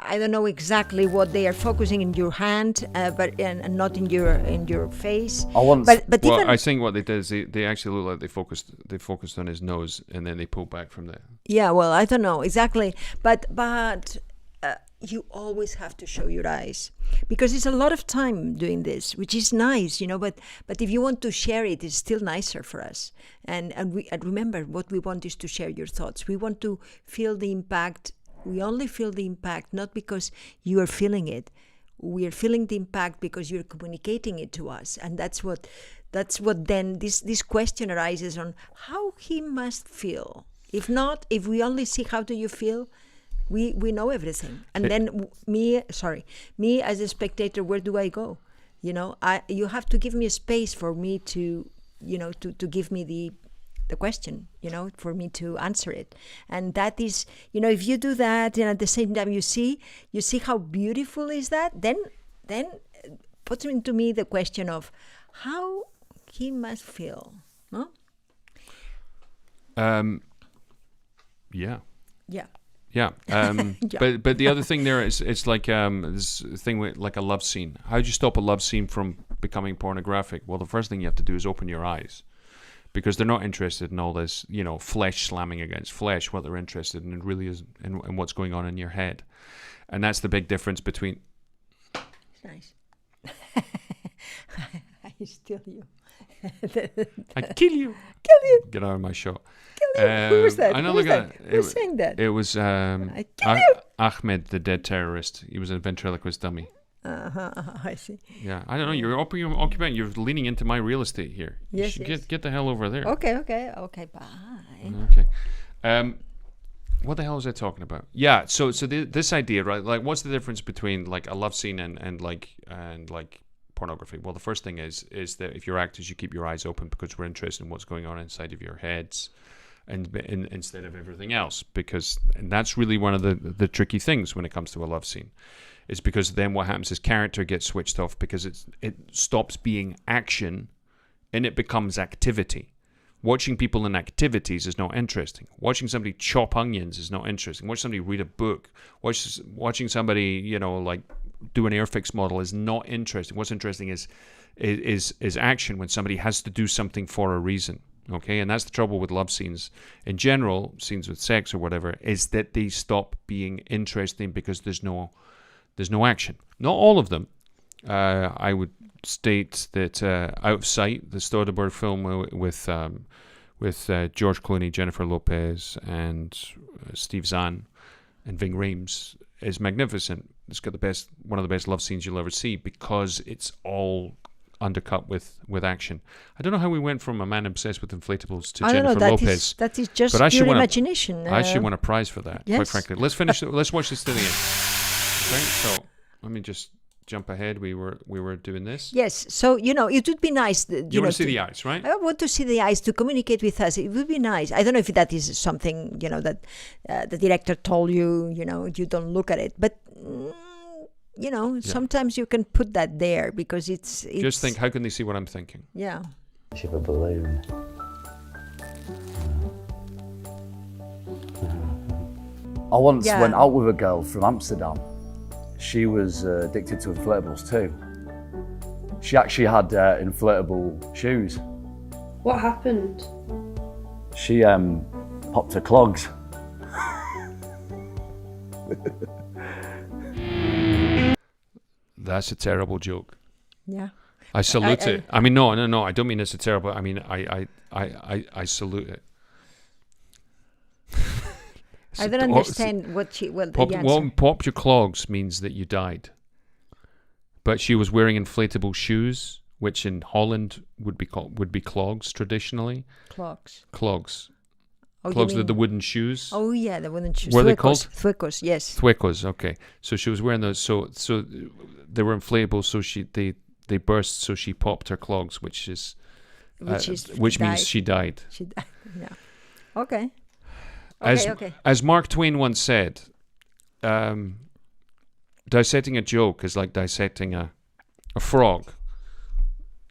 I don't know exactly what they are focusing in your hand, but and not in your face. But even, I think what they did is they actually look like they focused on his nose and then they pulled back from there. Yeah, well, I don't know exactly, but you always have to show your eyes, because it's a lot of time doing this, which is nice, but if you want to share it, it's still nicer for us. And remember, what we want is to share your thoughts. We want to feel the impact. We only feel the impact not because you are feeling it. We are feeling the impact because you're communicating it to us, and that's what then this question arises on how he must feel. If not, if we only see how do you feel, we know everything. And then me as a spectator, where do I go? You have to give me a space for me to give me the question, for me to answer it. And that is, if you do that, and at the same time you see how beautiful is that, then puts into me the question of how he must feel, no? Yeah. Yeah. Yeah. Yeah. But the other thing there is, it's like this thing with like a love scene. How do you stop a love scene from becoming pornographic? Well, the first thing you have to do is open your eyes, because they're not interested in all this, flesh slamming against flesh. What they're interested in really is in what's going on in your head. And that's the big difference between... Nice. I steal you. I kill you. Kill you. Get out of my shot. Kill you. Who was that? I know. Who was that? Who's saying that? It was I kill you. Ahmed, the dead terrorist. He was a ventriloquist dummy. I see. Yeah, I don't know. You're occupying. You're leaning into my real estate here. Yes, you should yes. Get the hell over there. Okay. Bye. Okay. What the hell was I talking about? Yeah. So this idea, right? Like, what's the difference between like a love scene and pornography? Well, the first thing is that if you're actors, you keep your eyes open because we're interested in what's going on inside of your heads, and instead of everything else, and that's really one of the tricky things when it comes to a love scene, is because then what happens is character gets switched off because it stops being action and it becomes activity. Watching people in activities is not interesting. Watching somebody chop onions is not interesting. Watching somebody read a book, watching somebody do an airfix model is not interesting. What's interesting is action, when somebody has to do something for a reason. Okay, and that's the trouble with love scenes in general, scenes with sex or whatever, is that they stop being interesting because there's no action. Not all of them. I would state that Out of Sight, the Soderbergh film with George Clooney, Jennifer Lopez, and Steve Zahn and Ving Rhames, is magnificent. It's got one of the best love scenes you'll ever see, because it's all undercut with action. I don't know how we went from a man obsessed with inflatables to Jennifer Lopez. That is just pure imagination. I should win a prize for that, yes. quite frankly. Let's watch this to the end. Okay, so let me just jump ahead. We were doing this. Yes, so it would be nice. You want to see the eyes, right? I want to see the eyes to communicate with us. It would be nice. I don't know if that is something that the director told you. You don't look at it, but sometimes you can put that there because it's. Just think, how can they see what I'm thinking? Yeah. Shape a balloon. I once went out with a girl from Amsterdam. She was addicted to inflatables too. She actually had inflatable shoes. What happened? She popped her clogs. That's a terrible joke. Yeah. I salute it. I mean, no. I don't mean it's a terrible. I mean, I salute it. I don't understand what she. Well, the answer. Pop your clogs means that you died. But she was wearing inflatable shoes, which in Holland would be clogs traditionally. Clogs. Oh, clogs are the wooden shoes. Oh yeah, the wooden shoes. What are they called? Thwicos, yes. Thwicos, okay. So she was wearing those. So they were inflatable. So they burst. So she popped her clogs, which means she died. She died. Yeah. Okay. As Mark Twain once said, dissecting a joke is like dissecting a frog.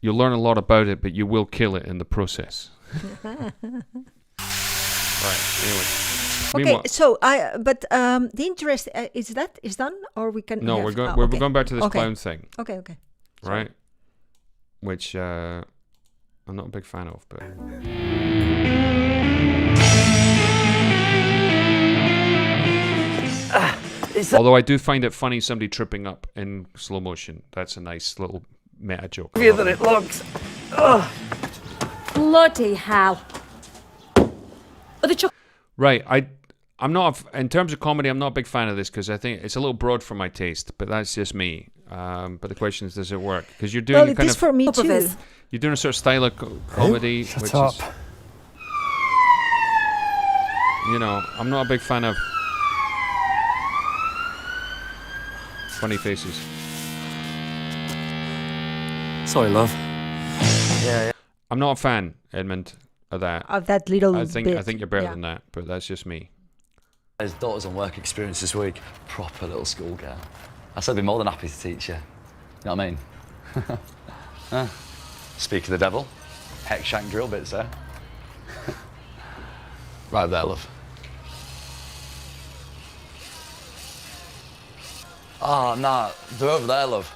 You'll learn a lot about it, but you will kill it in the process. Right. Anyway. Okay. So the interest is done, or we can. No, we're going back to this clown thing. Okay. Right. Which I'm not a big fan of, but. Although I do find it funny somebody tripping up in slow motion. That's a nice little meta joke. That it looks. Bloody hell. Oh, the Right, I'm not in terms of comedy. I'm not a big fan of this because I think it's a little broad for my taste. But that's just me. But the question is, does it work? Because you're doing Well, it kind is of for me too. you're doing a sort of style of comedy, Shut which up. is, I'm not a big fan of funny faces. Sorry, love. I'm not a fan, Edmund, of that. Of that little I think bit. you're better Yeah. than that, but that's just me. His daughter's on work experience this week. Proper little schoolgirl. I said I'd be more than happy to teach you. You know what I mean? Speak of the devil. Hex shank drill bits there. Right there, love. Oh, nah, they're over there, love.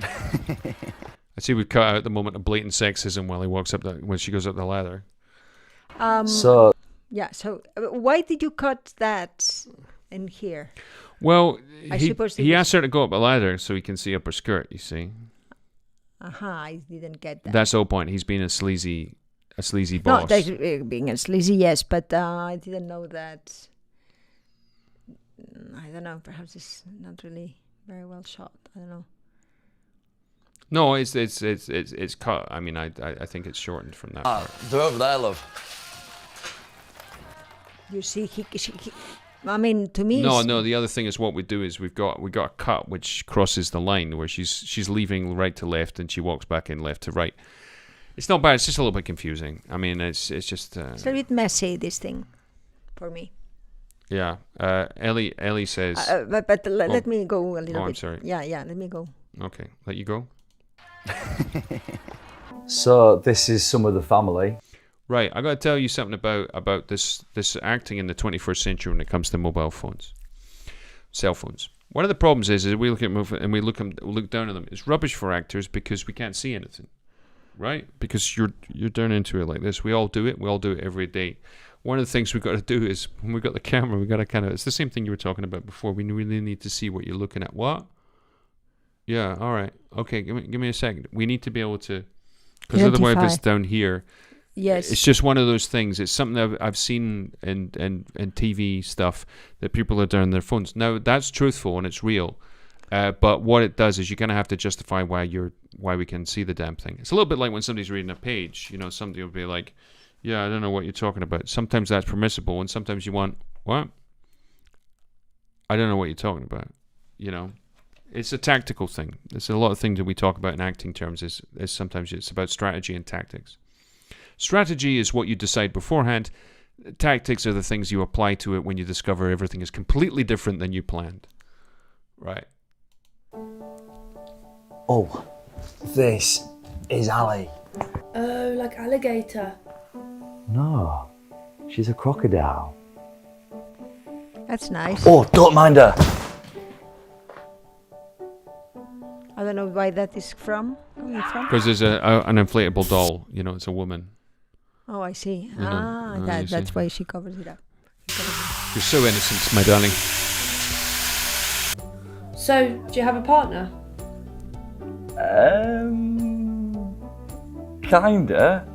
I see we cut out the moment of blatant sexism while he walks up when she goes up the ladder. So, Yeah. So why did you cut that in here? Well, I suppose he it asked her to go up a ladder so he can see up her skirt. You see, I didn't get that. that's the whole point. He's being a sleazy No, boss. that's, being a sleazy, yes, but I didn't know that. I don't know. Perhaps it's not really very well shot. I don't know. No, it's cut. I mean, I think it's shortened from that part. they're over there, love. You see, I mean, to me, No. The other thing is what we do is we got a cut which crosses the line where she's leaving right to left and she walks back in left to right. It's not bad. It's just a little bit confusing. I mean, it's just. It's a bit messy, this thing, for me. Yeah. Ellie says. But let me go a little bit. I'm sorry. Yeah. Let me go. Okay, let you go. So this is some of the family. Right, I got to tell you something about this acting in the 21st century when it comes to mobile phones, cell phones. One of the problems is we look at and we look down at them. It's rubbish for actors because we can't see anything, right? Because you're down into it like this. We all do it. We all do it every day. One of the things we've got to do is when we got the camera, we got to kind of. It's the same thing you were talking about before. We really need to see what you're looking at. What? Yeah. All right. Okay. Give me a second. We need to be able to, because otherwise if it's down here. Yes. It's just one of those things. It's something that I've seen in TV stuff that people are doing on their phones. Now that's truthful and it's real, but what it does is you kind of have to justify why we can see the damn thing. It's a little bit like when somebody's reading a page. Somebody will be like, "Yeah, I don't know what you're talking about." Sometimes that's permissible, and sometimes you want what? I don't know what you're talking about. It's a tactical thing. There's a lot of things that we talk about in acting terms. Is sometimes it's about strategy and tactics. Strategy is what you decide beforehand. Tactics are the things you apply to it when you discover everything is completely different than you planned. Right. Oh, this is Ali. Oh, like alligator. No, she's a crocodile. That's nice. Oh, don't mind her. I don't know why that is coming from. Because there's an inflatable doll. It's a woman. Oh, I see. You That's see. why she covers it up. You're so innocent, my darling. So, do you have a partner? Kinda.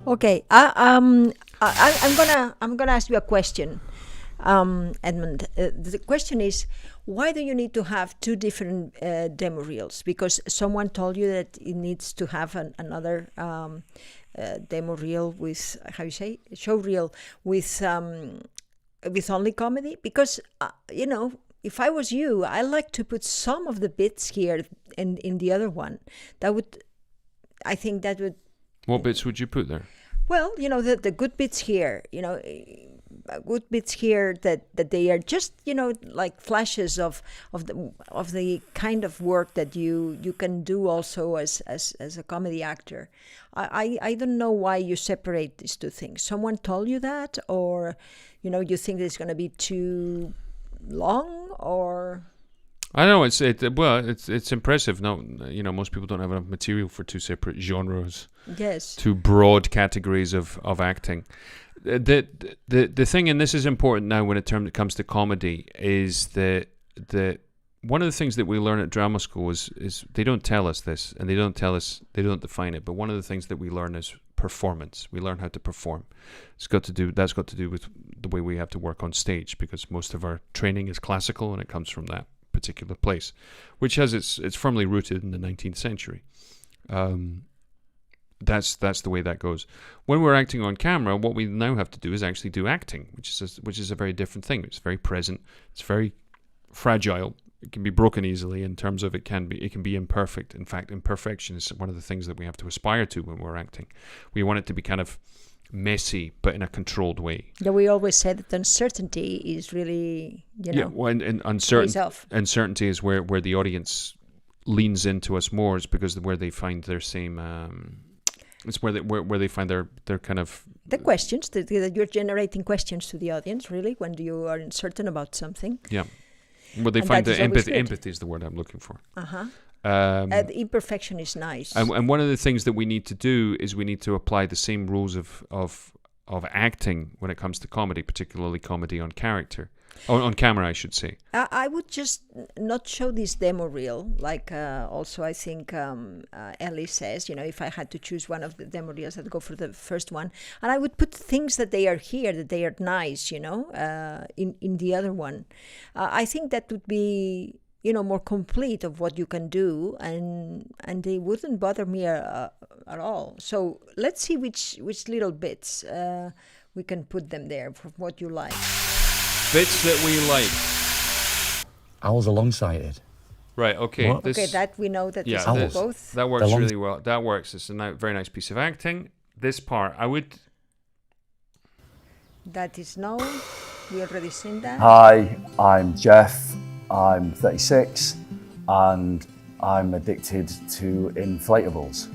Okay. I'm gonna ask you a question, Edmund. The question is, why do you need to have two different demo reels? Because someone told you that it needs to have another demo reel with show reel with only comedy. Because if I was you, I like to put some of the bits here in the other one. I think that would. What bits would you put there? Well, the good bits here, good bits here that they are just, like flashes of the kind of work that you can do also as a comedy actor. I don't know why you separate these two things. Someone told you that, or you think it's going to be too long, or I know it's impressive. No, most people don't have enough material for two separate genres. Yes. Two broad categories of acting. The thing, and this is important now when it comes to comedy, is that one of the things that we learn at drama school is they don't tell us this, and they don't define it. But one of the things that we learn is performance. We learn how to perform. That's got to do with the way we have to work on stage, because most of our training is classical, and it comes from that particular place, which has it's firmly rooted in the 19th century. That's the way that goes. When we're acting on camera, what we now have to do is actually do acting, which is a very different thing. It's very present. It's very fragile. It can be broken easily in terms of it can be imperfect. In fact, imperfection is one of the things that we have to aspire to when we're acting. We want it to be kind of messy, but in a controlled way. Yeah, we always say that uncertainty is really, and uncertainty is where the audience leans into us more, is because where they find their same. It's where they find their kind of the questions that you're generating questions to the audience. Really, when you are uncertain about something. Yeah. Well, they find the empathy. Empathy is the word I'm looking for. The imperfection is nice. And one of the things that we need to do is we need to apply the same rules of acting when it comes to comedy, particularly comedy on character, on camera, I should say. I would just not show this demo reel. Like also, I think Ellie says, if I had to choose one of the demo reels, I'd go for the first one, and I would put things that they are here, that they are nice, in the other one. I think that would be more complete of what you can do, and they wouldn't bother me at all. So let's see which little bits we can put them there for what you like. Bits that we like. Owls are long-sighted. Right, okay. Okay, that we know that is both. That works really well. That works. It's a very nice piece of acting. This part, I would... That is no. We already seen that. Hi, I'm Jeff. I'm 36 and I'm addicted to inflatables.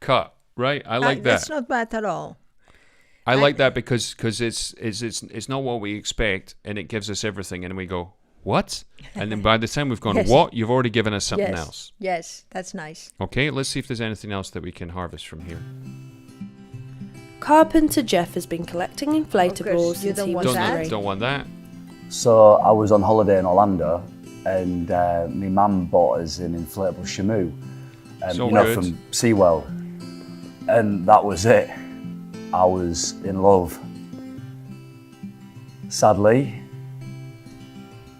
Cut. Right, I like that. That's not bad at all. I like that because it's not what we expect, and it gives us everything, and we go, what? And then by the time we've gone, Yes. What? You've already given us something else. Yes, that's nice. Okay, let's see if there's anything else that we can harvest from here. Carpenter Jeff has been collecting inflatables since he was three. Don't want that. So I was on holiday in Orlando, and my mum bought us an inflatable shamu, from SeaWorld, and that was it. I was in love. Sadly,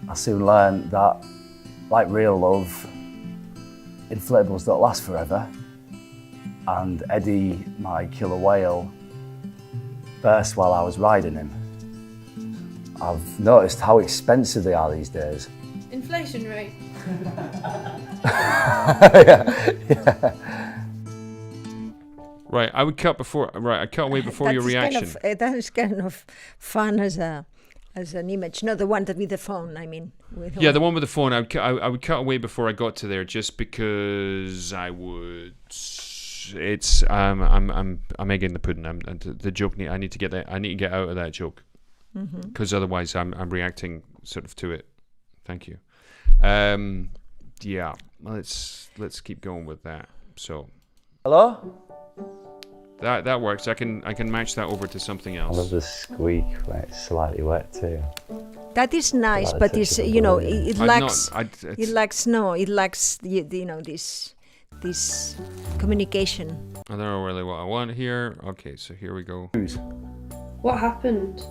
I soon learned that, like real love, inflatables don't last forever. And Eddie, my killer whale, burst while I was riding him. I've noticed how expensive they are these days. Inflation rate. yeah. Right, I would cut before. Right, I cut away before your reaction. That is kind of fun as an image. No, the one that with the phone. I mean. The one with the phone. I would cut away before I got to there, just because I would. It's I'm egging the pudding. The joke. I need to get that. I need to get out of that joke, because otherwise I'm reacting sort of to it. Thank you. Yeah. Let's keep going with that. So. Hello. That works. I can match that over to something else. I love the squeak when it's slightly wet too. That is nice, but it's it lacks this communication. I don't know really what I want here. Okay, so here we go. What happened?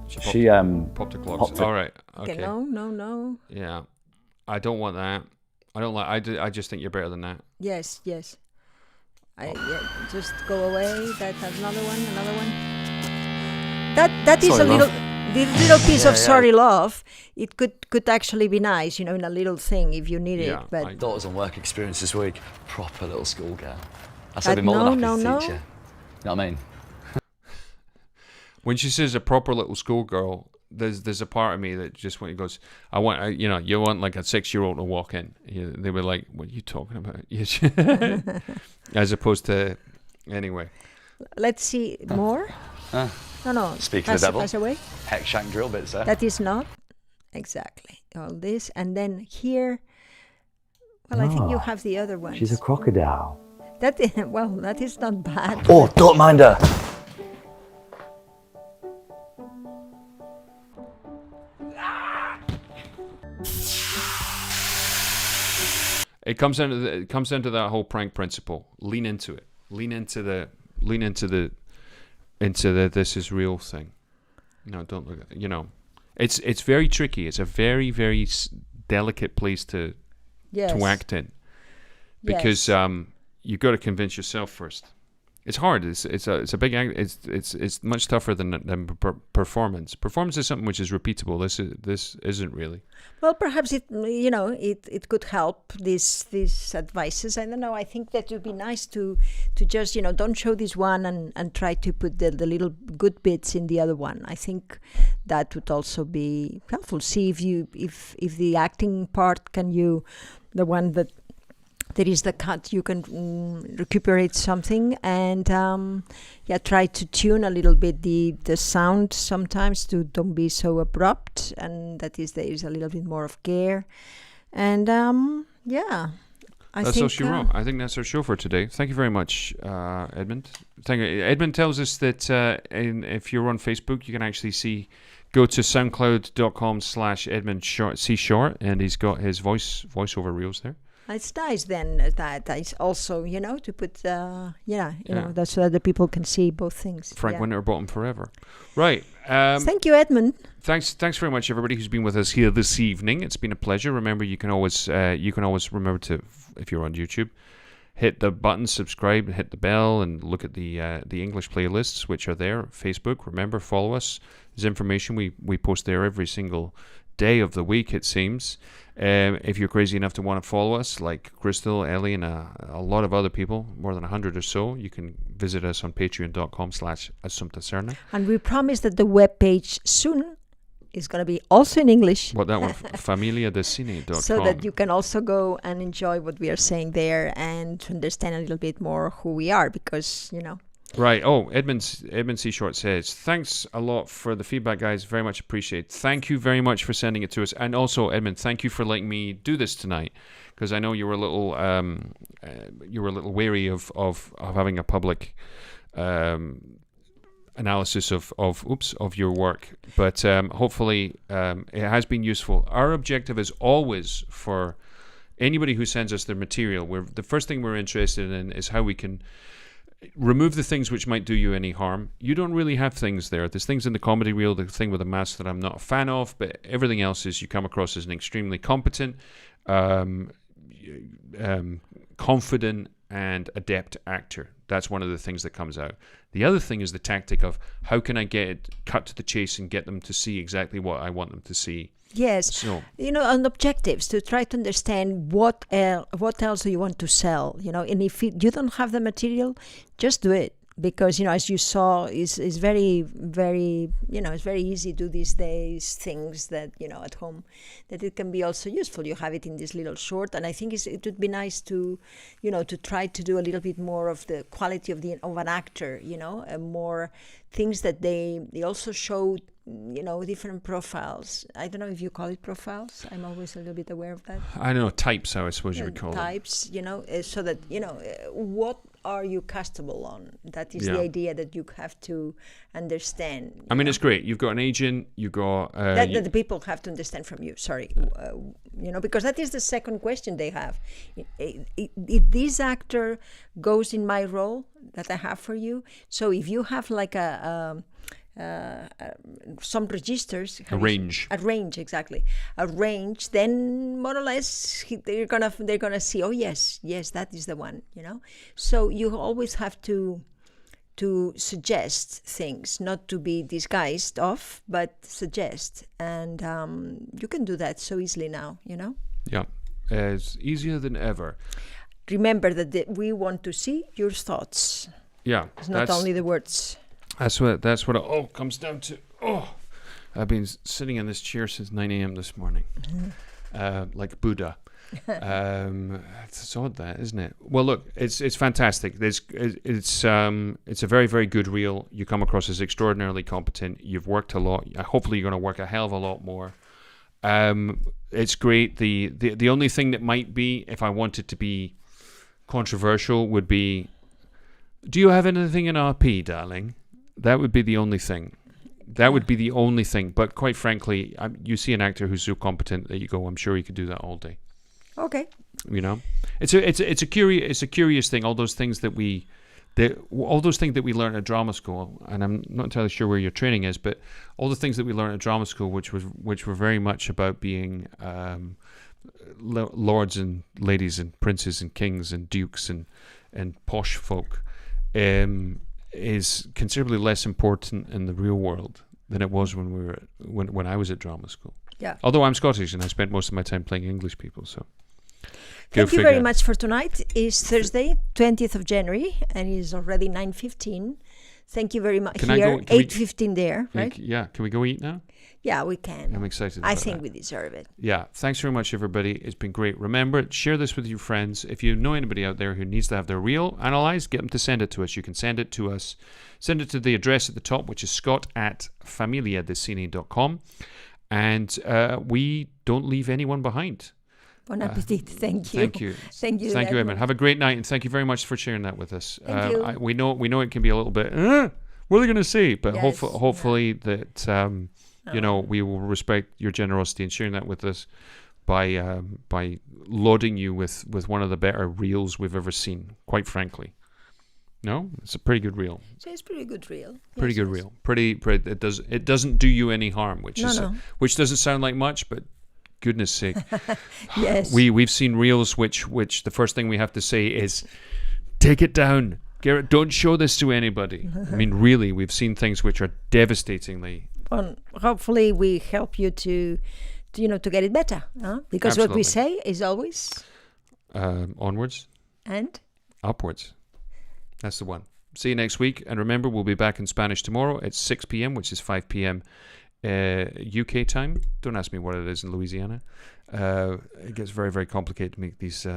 She popped her clogs. All right. Okay. No. Yeah, I don't want that. I don't like. I just think you're better than that. Yes. Just go away. That's another one. That is Sorry, the little piece of sorry love. It could actually be nice, in a little thing if you need it. But Daughter's on work experience this week. Proper little schoolgirl. I said, I'd be more than happy to teach you. You know what I mean? When she says a proper little schoolgirl, there's a part of me that just when it goes, you want like a 6-year-old to walk in. They were like, what are you talking about? As opposed to, anyway. Let's see more. No. Speaking of the devil, pass away. hex shank drill bits there. That is not. Exactly. All this. And then here, well, I think you have the other ones. She's a crocodile. That is not bad. Oh, don't mind her. It comes into that whole prank principle. Lean into it. Lean into the this is real thing. No, don't look at, it's very tricky. It's a very, very delicate place to act in, because you've got to convince yourself first. It's hard. It's a big act. It's much tougher than performance. Performance is something which is repeatable. This isn't really. Well, perhaps it could help these advices. I don't know. I think that would be nice to just don't show this one and try to put the little good bits in the other one. I think that would also be helpful. See if the acting part the one that there is the cut, you can recuperate something, and try to tune a little bit the sound sometimes to don't be so abrupt, and that is there is a little bit more of care, and That's all she wrote. I think that's our show for today. Thank you very much, Edmund. Thank you. Edmund tells us that if you're on Facebook, you can actually go to soundcloud.com/Edmund C Short, and he's got his voiceover reels there. It's nice then that it's also, to put, that's so that the people can see both things. Frank Winterbottom forever. Right. Thank you, Edmund. Thanks very much, everybody who's been with us here this evening. It's been a pleasure. Remember, you can always remember to, if you're on YouTube, hit the button, subscribe, hit the bell, and look at the English playlists, which are there. Facebook, remember, follow us. There's information we post there every single day of the week, it seems. If you're crazy enough to want to follow us, like Crystal, Ellie, and a lot of other people, more than 100 or so, you can visit us on patreon.com/Assumpta Serna. And we promise that the webpage soon is going to be also in English. What, that one? familiadecine.com. So that you can also go and enjoy what we are saying there and to understand a little bit more who we are, because, Right. Oh, Edmund C. Short says, thanks a lot for the feedback, guys. Very much appreciate. Thank you very much for sending it to us. And also, Edmund, thank you for letting me do this tonight, because I know you were a little wary of having a public analysis of your work. But hopefully it has been useful. Our objective is always for anybody who sends us their material. The first thing we're interested in is how we can remove the things which might do you any harm. You don't really have things there. There's things in the comedy reel, the thing with the mask that I'm not a fan of, but everything else is you come across as an extremely competent, confident and adept actor. That's one of the things that comes out. The other thing is the tactic of how can I get it cut to the chase and get them to see exactly what I want them to see. Yes, so, on objectives, to try to understand what else do you want to sell, and if you don't have the material, just do it, because as you saw, is very, very, it's very easy to do these days things that at home, that it can be also useful. You have it in this little short, and I think it would be nice to to try to do a little bit more of the quality of an actor, and more things that they also show, different profiles. I don't know if you call it profiles. I'm always a little bit aware of that. I don't know, types, I suppose you would call types, so that, what are you castable on? That is the idea that you have to understand. I mean, it's great. You've got an agent, you've got... that the people have to understand from you, sorry. Because that is the second question they have. If this actor goes in my role that I have for you, so if you have like some registers, a range, exactly, a range, then more or less they're gonna see, oh yes, that is the one, so you always have to suggest things, not to be disguised off, but suggest, and you can do that so easily now, yeah, it's easier than ever. Remember that we want to see your thoughts. Yeah, it's not only the words. That's what it all comes down to. Oh, I've been sitting in this chair since 9 a.m. this morning, like Buddha. It's odd, that, isn't it? Well, look, it's fantastic. It's a very, very good reel. You come across as extraordinarily competent. You've worked a lot. Hopefully, you're going to work a hell of a lot more. It's great. The only thing that might be, if I wanted to be controversial, would be, do you have anything in RP, darling? That would be the only thing. That would be the only thing. But quite frankly, you see an actor who's so competent that you go, I'm sure he could do that all day. Okay. You know, it's a curious thing. All those things that we learn at drama school, and I'm not entirely sure where your training is, but all the things that we learn at drama school, which were very much about being lords and ladies and princes and kings and dukes and posh folk, is considerably less important in the real world than it was when I was at drama school. Yeah. Although I'm Scottish and I spent most of my time playing English people, so. Thank you very much for tonight. It's Thursday, 20th of January, and it's already 9:15. Thank you very much. Here, 8:15 there, right? Yeah. Can we go eat now? Yeah, we can. I'm excited about I think that. we deserve it. Yeah. Thanks very much, everybody. It's been great. Remember, share this with your friends. If you know anybody out there who needs to have their reel analysed, get them to send it to us. You can send it to us. Send it to the address at the top, which is scott@familiadecine.com. And we don't leave anyone behind. Bon appetit. Thank you. Thank you. Thank you. Thank you, Edmund. Have a great night, and thank you very much for sharing that with us. Thank you. We know it can be a little bit, what are they going to say? But Yes, hopefully that, you know, we will respect your generosity in sharing that with us by loading you with one of the better reels we've ever seen, quite frankly. No? It's a pretty good reel. So it's pretty good reel. Pretty good reel. Pretty it doesn't do you any harm, which doesn't sound like much, but goodness sake. Yes. We've seen reels which the first thing we have to say is, take it down. Garrett, don't show this to anybody. I mean, really, we've seen things which are devastatingly. Well, hopefully we help you to get it better. Because Absolutely. what we say is always Onwards and upwards. That's the one. See you next week. And remember, we'll be back in Spanish tomorrow at 6 p.m., which is 5 p.m. UK time. Don't ask me what it is in Louisiana. It gets very, very complicated to make these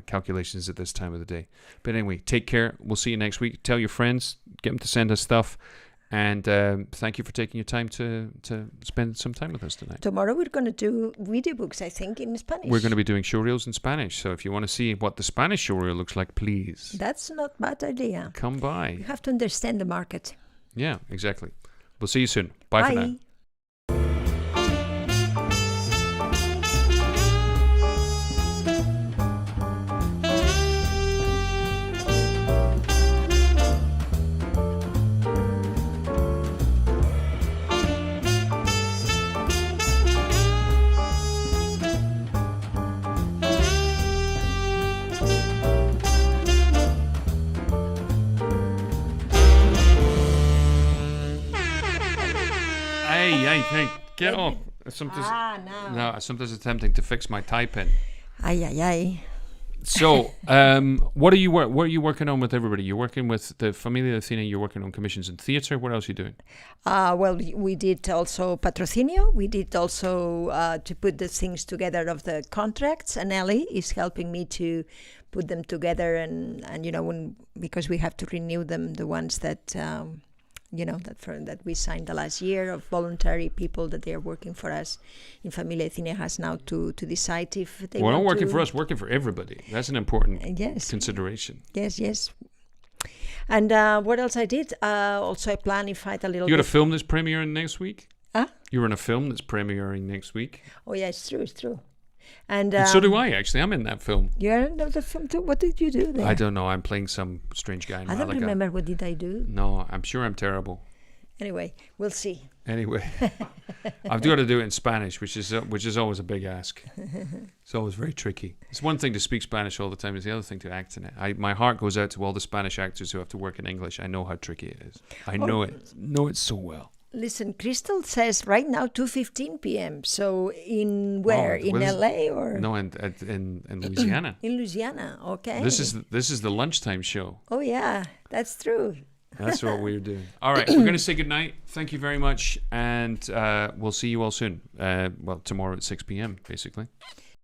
calculations at this time of the day. But anyway, take care. We'll see you next week. Tell your friends. Get them to send us stuff. And thank you for taking your time to spend some time with us tonight. Tomorrow we're going to do video books, I think, in Spanish. We're going to be doing showreels in Spanish. So if you want to see what the Spanish showreel looks like, please. That's not a bad idea. Come by. You have to understand the market. Yeah, exactly. We'll see you soon. Bye for now. Hey, get off. Assumpta's attempting to fix my typing. Ay. So, what are you working on with everybody? You're working with the Familia Athena, you're working on commissions in theatre. What else are you doing? Well, we did also patrocinio. We did also to put the things together of the contracts. And Ellie is helping me to put them together. And because we have to renew them, the ones that... that we signed the last year of voluntary people that they are working for us in Familia Athena has now to decide if they want to... Well, not working for us, working for everybody. That's an important consideration. Yes. And what else I did? Also, I planified a little bit... You got a film that's premiering next week? Huh? You're in a film that's premiering next week? Oh, yeah, it's true. And so do I, actually. I'm in that film. You're in the film too? What did you do there? I don't know. I'm playing some strange guy in Malaga. I don't remember. What did I do? No, I'm sure I'm terrible. Anyway, we'll see. Anyway, I've got to do it in Spanish, which is always a big ask. It's always very tricky. It's one thing to speak Spanish all the time. It's the other thing to act in it. My heart goes out to all the Spanish actors who have to work in English. I know how tricky it is. I know it so well. Listen, Crystal says right now 2:15 p.m. So in where? In LA or? No, in Louisiana. In Louisiana, okay. This is the lunchtime show. Oh yeah, that's true. That's what we're doing. All right, we're going to say goodnight. Thank you very much, and we'll see you all soon. Tomorrow at 6 p.m. basically.